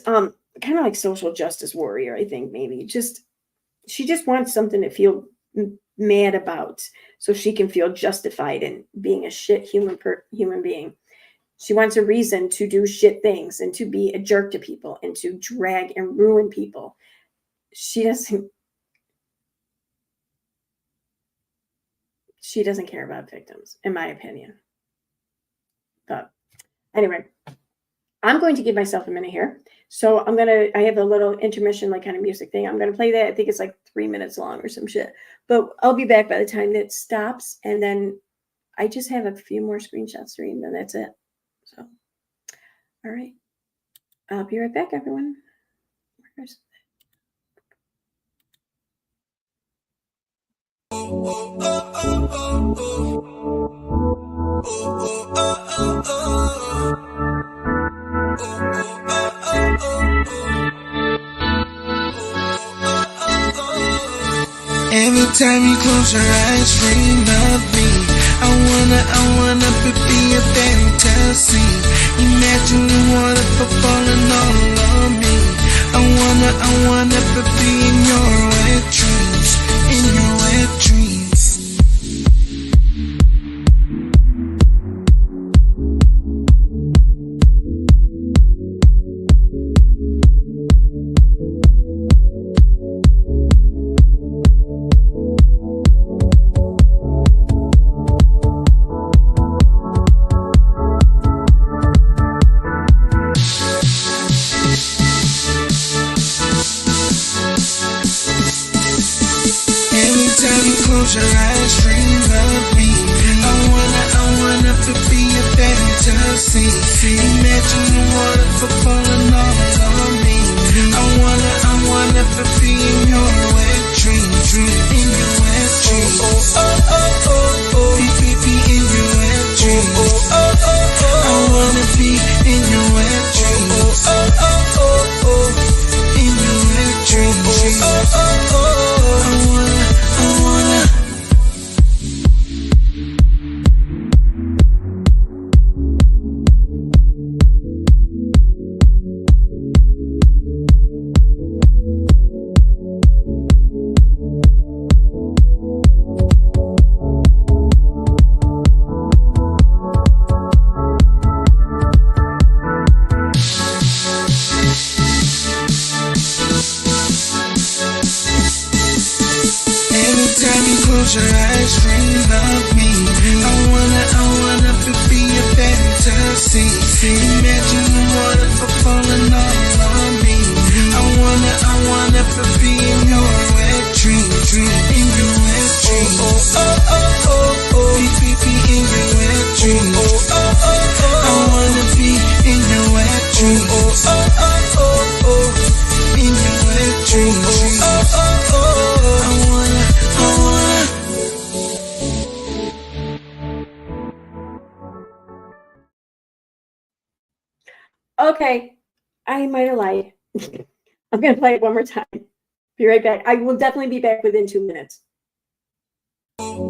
of like social justice warrior, I think, maybe. She just wants something to feel mad about, so she can feel justified in being a shit human being. She wants a reason to do shit things and to be a jerk to people and to drag and ruin people. She doesn't care about victims, in my opinion. But anyway, I'm going to give myself a minute here. So I have a little intermission, like kind of music thing. I'm going to play that. I think it's like 3 minutes long or some shit. But I'll be back by the time that stops. And then I just have a few more screenshots to read, and then that's it. So, all right. I'll be right back, everyone. Every time you close your eyes, dream of me. I wanna be a fantasy. Imagine the water falling all on me. I wanna be in your wet dreams, in your wet dreams. Close your eyes, dream of me. I wanna be a fantasy. Imagine the water falling all on me. I wanna be in your wet dreams, in your wet dreams. Be in your wet dreams. I wanna be in your wet dreams. In your wet dreams. Close your eyes, dream of me. I wanna be a fantasy. Imagine the water falling all on me. I wanna be in your wet dreams, in your wet dreams. Be in your wet dreams. I wanna be in your wet dreams. In your wet dreams. Okay, I might have lied. I'm going to play it one more time. Be right back. I will definitely be back within 2 minutes. Every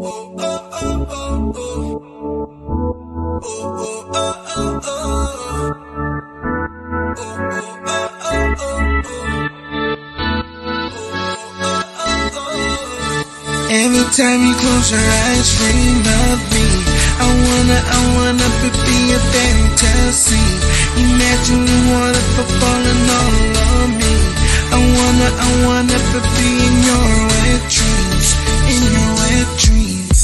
time you close your eyes, dream of me. I wanna be a fantasy. Imagine the water falling all on me. I wanna be in your wet dreams, in your wet dreams.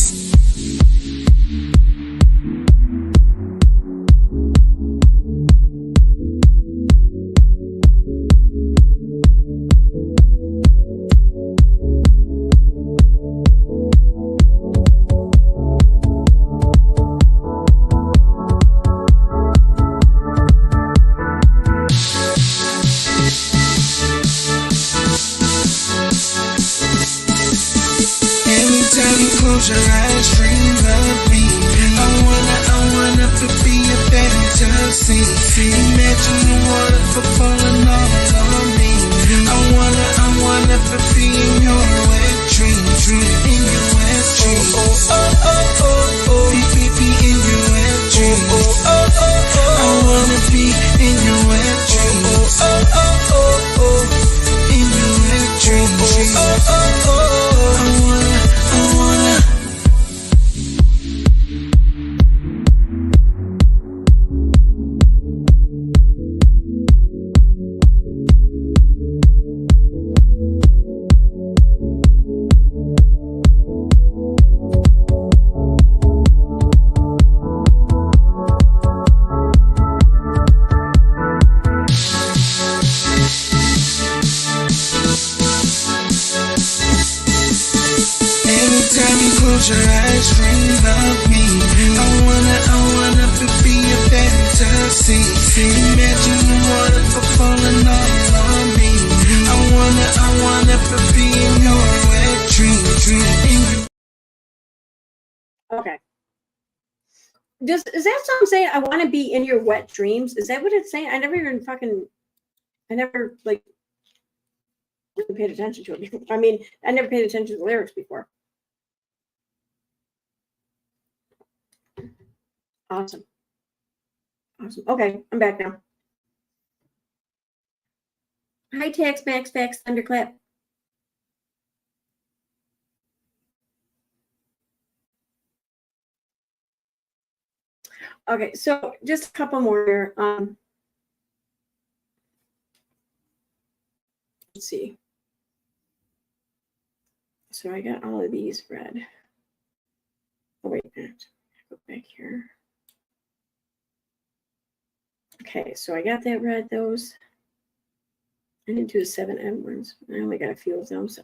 Close your eyes, dream of me. I wanna be a fantasy. Imagine the water falling all on me. I wanna be in your wet dreams, in your wet dreams. Be in your wet dreams. I wanna be in your wet dreams. In your wet dreams. I wanna. Close your eyes, dream of me. I wanna be a fantasy. Imagine the water falling all on me. I wanna be in your wet dreams. Okay. Is that something saying? I want to be in your wet dreams. Is that what it's saying? I never really paid attention to it before. I mean, I never paid attention to the lyrics before. Awesome. Okay, I'm back now. Hi, Tax, Max, Fax, Thunderclap. Okay, so just a couple more here. Let's see. So I got all of these read. Oh, wait a minute. Go back here. Okay, so I got that read, those. I didn't do the 7M ones. I only got a few of those.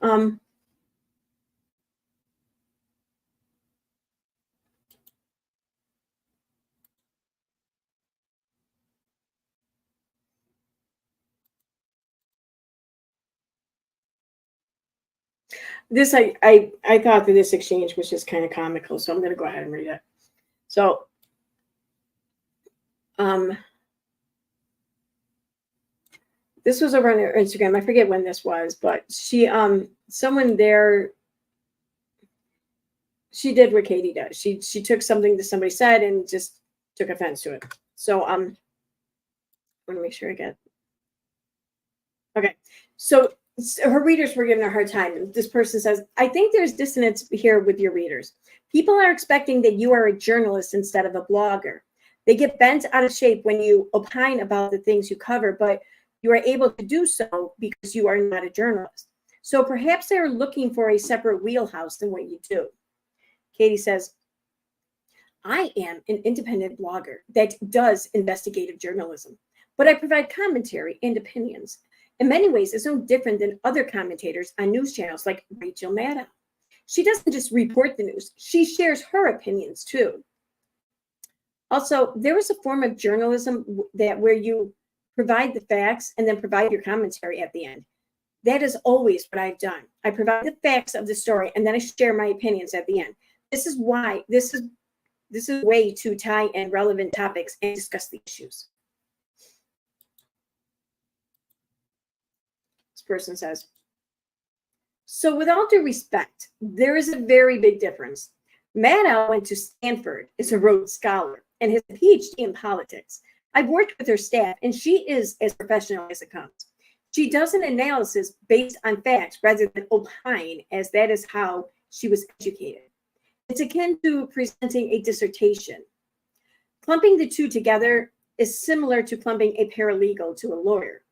This I thought that this exchange was just kind of comical, so I'm going to go ahead and read it. So, this was over on her Instagram. I forget when this was, but she, someone there, she did what Katie does. She took something that somebody said and just took offense to it. So, I want to make sure I get. Okay, so her readers were giving her a hard time. This person says, I think there's dissonance here with your readers. People are expecting that you are a journalist instead of a blogger. They get bent out of shape when you opine about the things you cover, but you are able to do so because you are not a journalist. So perhaps they're looking for a separate wheelhouse than what you do. Katie says, I am an independent blogger that does investigative journalism, but I provide commentary and opinions. In many ways, it's no different than other commentators on news channels like Rachel Maddow. She doesn't just report the news, she shares her opinions too. Also, there is a form of journalism where you provide the facts and then provide your commentary at the end. That is always what I've done. I provide the facts of the story and then I share my opinions at the end. This is why this is a way to tie in relevant topics and discuss the issues. Person says, So with all due respect, there is a very big difference. Maddow went to Stanford, is a Rhodes Scholar, and has a PhD in politics. I've worked with her staff, and she is as professional as it comes. She does an analysis based on facts rather than opine, as that is how she was educated. It's akin to presenting a dissertation. Clumping the two together is similar to clumping a paralegal to a lawyer.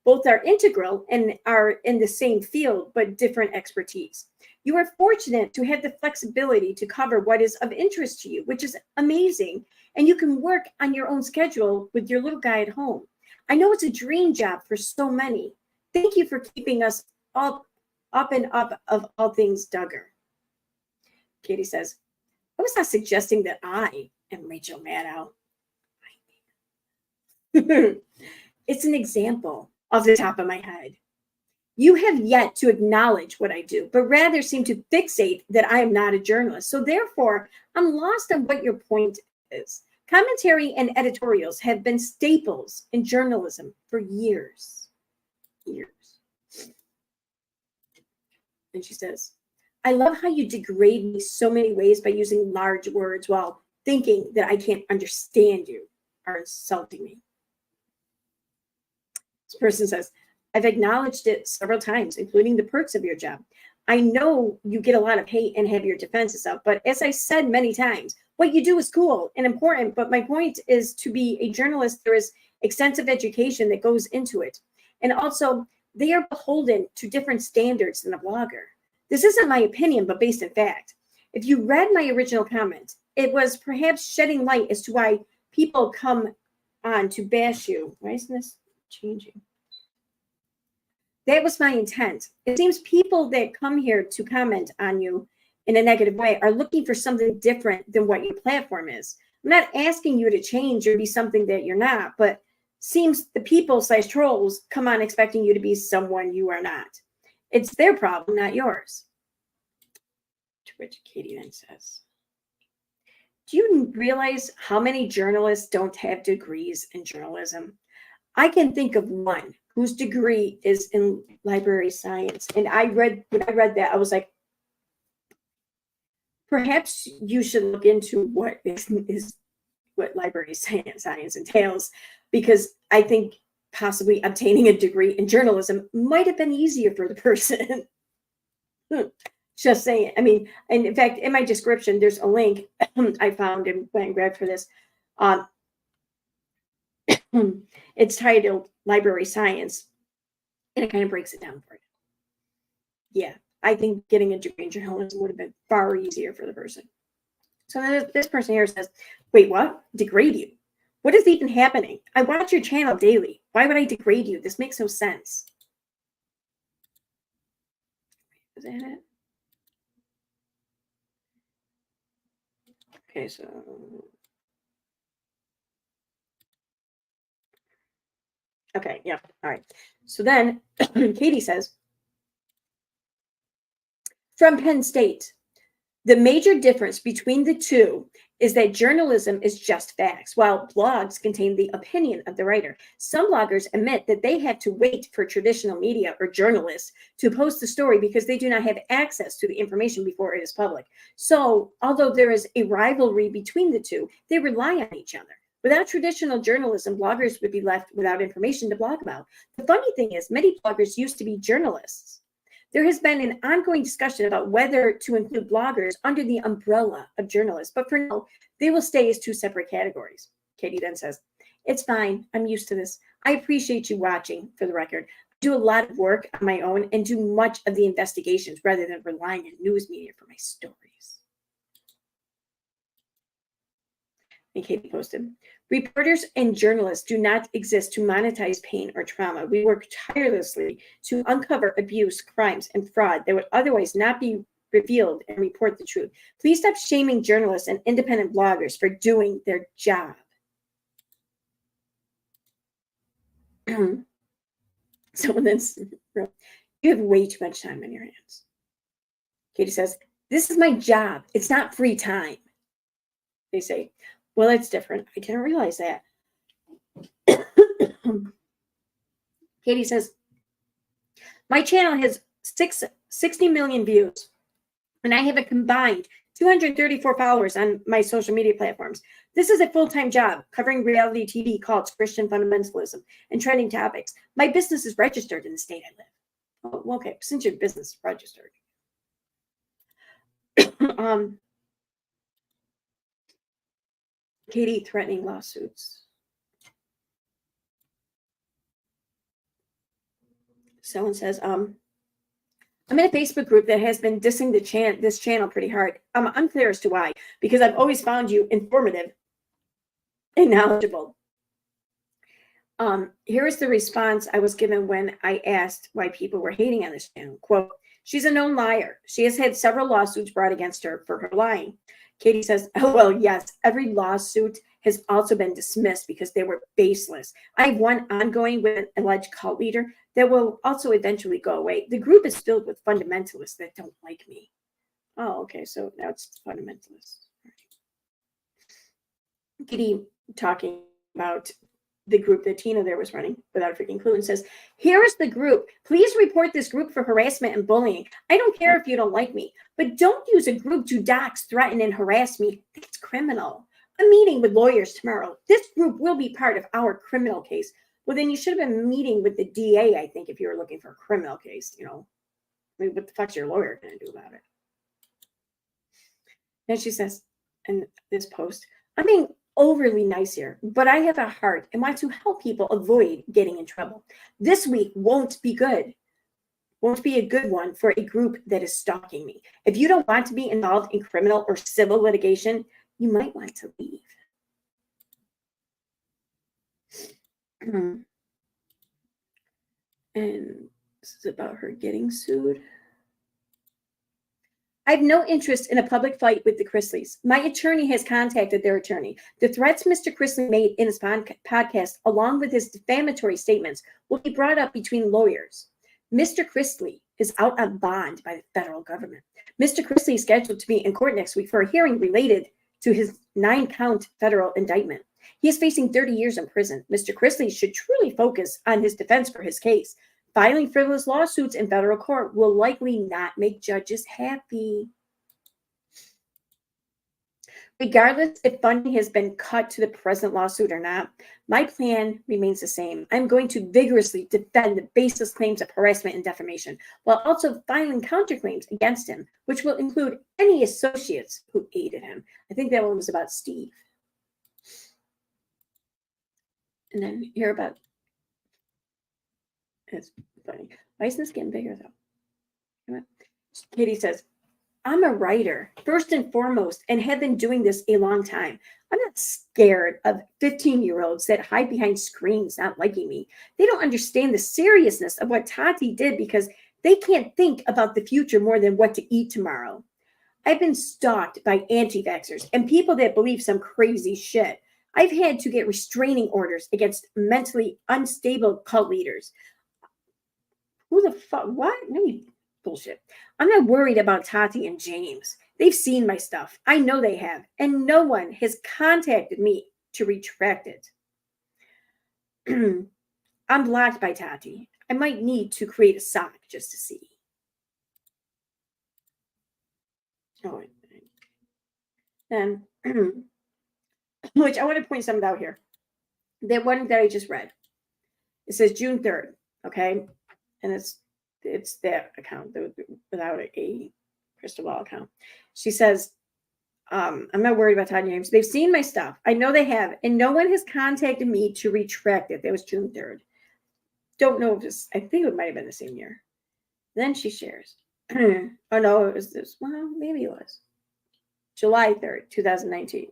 Both are integral and are in the same field, but different expertise. You are fortunate to have the flexibility to cover what is of interest to you, which is amazing. And you can work on your own schedule with your little guy at home. I know it's a dream job for so many. Thank you for keeping us up and up of all things Duggar. Katie says, I was not suggesting that I am Rachel Maddow. It's an example off the top of my head. You have yet to acknowledge what I do, but rather seem to fixate that I am not a journalist. So therefore, I'm lost on what your point is. Commentary and editorials have been staples in journalism for years. And she says, I love how you degrade me so many ways by using large words while thinking that I can't understand you or insulting me. This person says, I've acknowledged it several times, including the perks of your job. I know you get a lot of hate and have your defenses up, but as I said many times, what you do is cool and important, but my point is to be a journalist, there is extensive education that goes into it. And also, they are beholden to different standards than a blogger. This isn't my opinion, but based in fact. If you read my original comment, it was perhaps shedding light as to why people come on to bash you. Why isn't this changing? That was my intent. It seems people that come here to comment on you in a negative way are looking for something different than what your platform is. I'm not asking you to change or be something that you're not, but seems the people / trolls come on expecting you to be someone you are not. It's their problem, not yours. To which Katie then says, do you realize how many journalists don't have degrees in journalism? I can think of one whose degree is in library science. And when I read that, I was like, perhaps you should look into what library science entails, because I think possibly obtaining a degree in journalism might have been easier for the person. Just saying. I mean, and in fact, in my description, there's a link I found and went and grabbed for this. It's titled Library Science, and it kind of breaks it down for you. Yeah, I think getting a degree in journalism would have been far easier for the person. So this person here says, wait, what? Degrade you? What is even happening? I watch your channel daily. Why would I degrade you? This makes no sense. Is that it? Okay, so... Okay, yeah, all right. So then Katie says, from Penn State, the major difference between the two is that journalism is just facts, while blogs contain the opinion of the writer. Some bloggers admit that they have to wait for traditional media or journalists to post the story because they do not have access to the information before it is public. So, although there is a rivalry between the two, they rely on each other. Without traditional journalism, bloggers would be left without information to blog about. The funny thing is, many bloggers used to be journalists. There has been an ongoing discussion about whether to include bloggers under the umbrella of journalists, but for now, they will stay as two separate categories. Katie then says, it's fine. I'm used to this. I appreciate you watching, for the record. I do a lot of work on my own and do much of the investigations rather than relying on news media for my stories. And Katie posted, reporters and journalists do not exist to monetize pain or trauma. We work tirelessly to uncover abuse, crimes, and fraud that would otherwise not be revealed and report the truth. Please stop shaming journalists and independent bloggers for doing their job. Someone then wrote, you have way too much time on your hands. Katie says, this is my job. It's not free time. They say, well, it's different. I didn't realize that. Katie says, my channel has 60 million views. And I have a combined 234 followers on my social media platforms. This is a full-time job covering reality TV called Christian fundamentalism and trending topics. My business is registered in the state I live. Oh, okay, since your business is registered. Katie threatening lawsuits. Someone says, I'm in a Facebook group that has been dissing this channel pretty hard. I'm unclear as to why, because I've always found you informative and knowledgeable. Here is the response I was given when I asked why people were hating on this channel. Quote, she's a known liar. She has had several lawsuits brought against her for her lying. Katie says, oh, well, yes, every lawsuit has also been dismissed because they were baseless. I have one ongoing with an alleged cult leader that will also eventually go away. The group is filled with fundamentalists that don't like me. Oh, okay, so now it's fundamentalists. Katie talking about the group that Tina there was running without a freaking clue and says, here is the group. Please report this group for harassment and bullying. I don't care if you don't like me, but don't use a group to dox, threaten, and harass me. That's criminal. I'm meeting with lawyers tomorrow. This group will be part of our criminal case. Well, then you should have been meeting with the DA, I think, if you were looking for a criminal case, you know. I mean, what the fuck's your lawyer going to do about it? And she says, in this post, I'm being overly nice here, but I have a heart and want to help people avoid getting in trouble. This week won't be good. Won't be a good one for a group that is stalking me. If you don't want to be involved in criminal or civil litigation, you might want to leave. And this is about her getting sued. I have no interest in a public fight with the Chrisleys. My attorney has contacted their attorney. The threats Mr. Chrisley made in his podcast, along with his defamatory statements, will be brought up between lawyers. Mr. Chrisley is out on bond by the federal government. Mr. Chrisley is scheduled to be in court next week for a hearing related to his 9-count federal indictment. He is facing 30 years in prison. Mr. Chrisley should truly focus on his defense for his case. Filing frivolous lawsuits in federal court will likely not make judges happy. Regardless if funding has been cut to the present lawsuit or not, my plan remains the same. I'm going to vigorously defend the baseless claims of harassment and defamation, while also filing counterclaims against him, which will include any associates who aided him. I think that one was about Steve. And then hear about, it's funny. Why isn't this getting bigger though? Katie says, I'm a writer, first and foremost, and have been doing this a long time. I'm not scared of 15-year-olds that hide behind screens not liking me. They don't understand the seriousness of what Tati did because they can't think about the future more than what to eat tomorrow. I've been stalked by anti-vaxxers and people that believe some crazy shit. I've had to get restraining orders against mentally unstable cult leaders. Who the fuck? What? No bullshit. I'm not worried about Tati and James. They've seen my stuff. I know they have. And no one has contacted me to retract it. I'm blocked by Tati. I might need to create a sock just to see. Oh, and which I want to point something out here. That one that I just read. It says June 3rd. Okay. And it's that account without a crystal ball account. She says, I'm not worried about Todd James. They've seen my stuff. I know they have. And no one has contacted me to retract it. That was June 3rd. Don't know if this, I think it might have been the same year. Then she shares. Oh no, it was this. Well, maybe it was. July 3rd, 2019.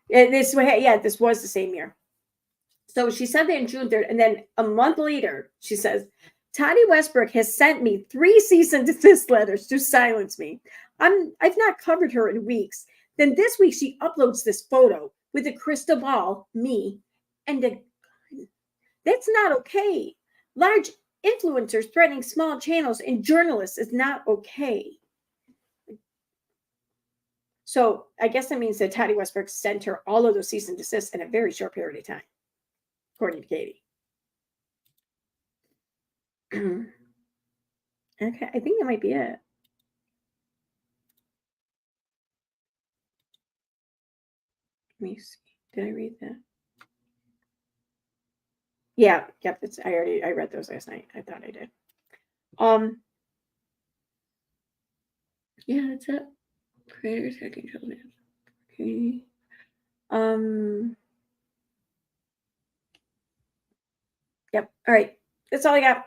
This was the same year. So she said that in June 3rd. And then a month later, she says, Tati Westbrook has sent me 3 cease and desist letters to silence me. I've not covered her in weeks. Then this week she uploads this photo with a crystal ball, me, and a gun. That's not okay. Large influencers threatening small channels and journalists is not okay. So I guess that means that Tati Westbrook sent her all of those cease and desists in a very short period of time, according to Katie. Okay, I think that might be it. Let me see. Did I read that? Yeah, yep. I read those last night. I thought I did. Yeah, that's it. Creators hacking children. Okay. Yep. All right. That's all I got.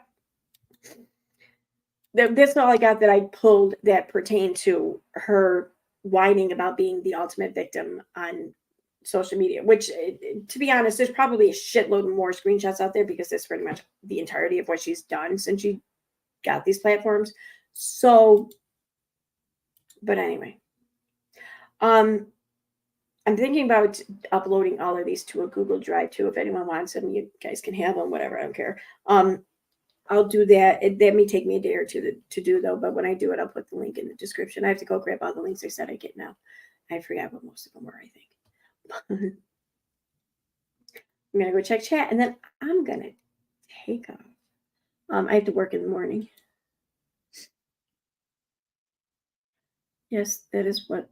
That's all I got that I pulled that pertained to her whining about being the ultimate victim on social media, which, to be honest, there's probably a shitload more screenshots out there because that's pretty much the entirety of what she's done since she got these platforms. So, but anyway, I'm thinking about uploading all of these to a Google Drive too. If anyone wants them, you guys can have them, whatever, I don't care. I'll do that. That may take me a day or two to do though, but when I do it, I'll put the link in the description. I have to go grab all the links I said I get now. I forgot what most of them were, I think. I'm gonna go check chat and then I'm gonna take off. I have to work in the morning. Yes, that is what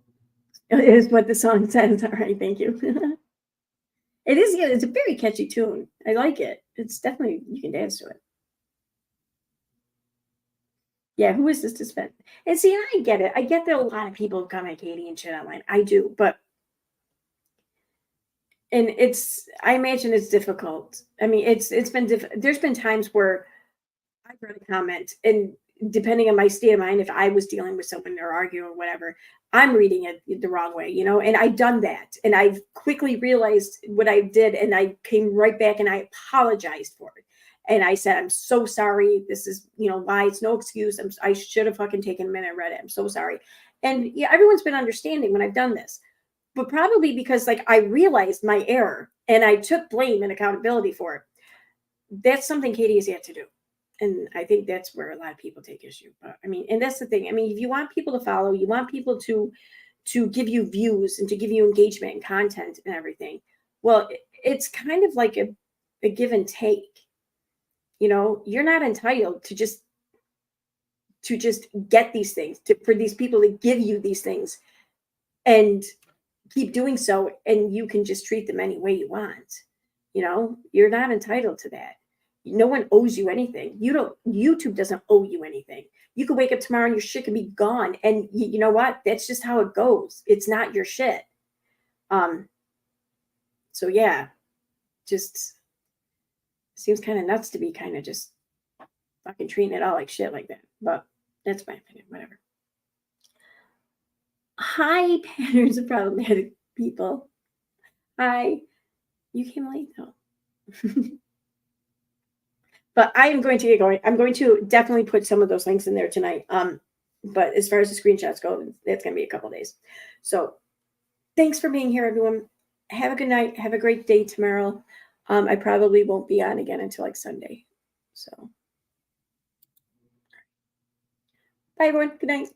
the song says. All right, thank you. It is, yeah, it's a very catchy tune. I like it. It's definitely, you can dance to it. Yeah, who is this to spend? And see, and I get it. I get that a lot of people come at Katie and shit online. I do, but and I imagine it's difficult. I mean, it's been there's been times where I read a comment, and depending on my state of mind, if I was dealing with someone or arguing or whatever, I'm reading it the wrong way, and I've done that, and I've quickly realized what I did, and I came right back and I apologized for it. And I said, I'm so sorry. This is, why. It's no excuse. I should have fucking taken a minute and read it. I'm so sorry. And yeah, everyone's been understanding when I've done this, but probably because I realized my error and I took blame and accountability for it. That's something Katie has yet to do. And I think that's where a lot of people take issue. But I mean, and that's the thing. I mean, if you want people to follow, you want people to give you views and to give you engagement and content and everything. Well, it's kind of like a give and take. You're not entitled to just get these things, for these people to give you these things and keep doing so, and you can just treat them any way you want. You're not entitled to that. No one owes you anything. YouTube doesn't owe you anything. You could wake up tomorrow and your shit could be gone, and you know what? That's just how it goes. It's not your shit. So yeah, just seems kind of nuts to be kind of just fucking treating it all like shit like that. But that's my opinion. Whatever. Hi, patterns of problematic people. Hi. You came late though. But I am going to get going. I'm going to definitely put some of those links in there tonight. But as far as the screenshots go, that's going to be a couple days. So thanks for being here, everyone. Have a good night. Have a great day tomorrow. I probably won't be on again until Sunday. So bye, everyone. Good night.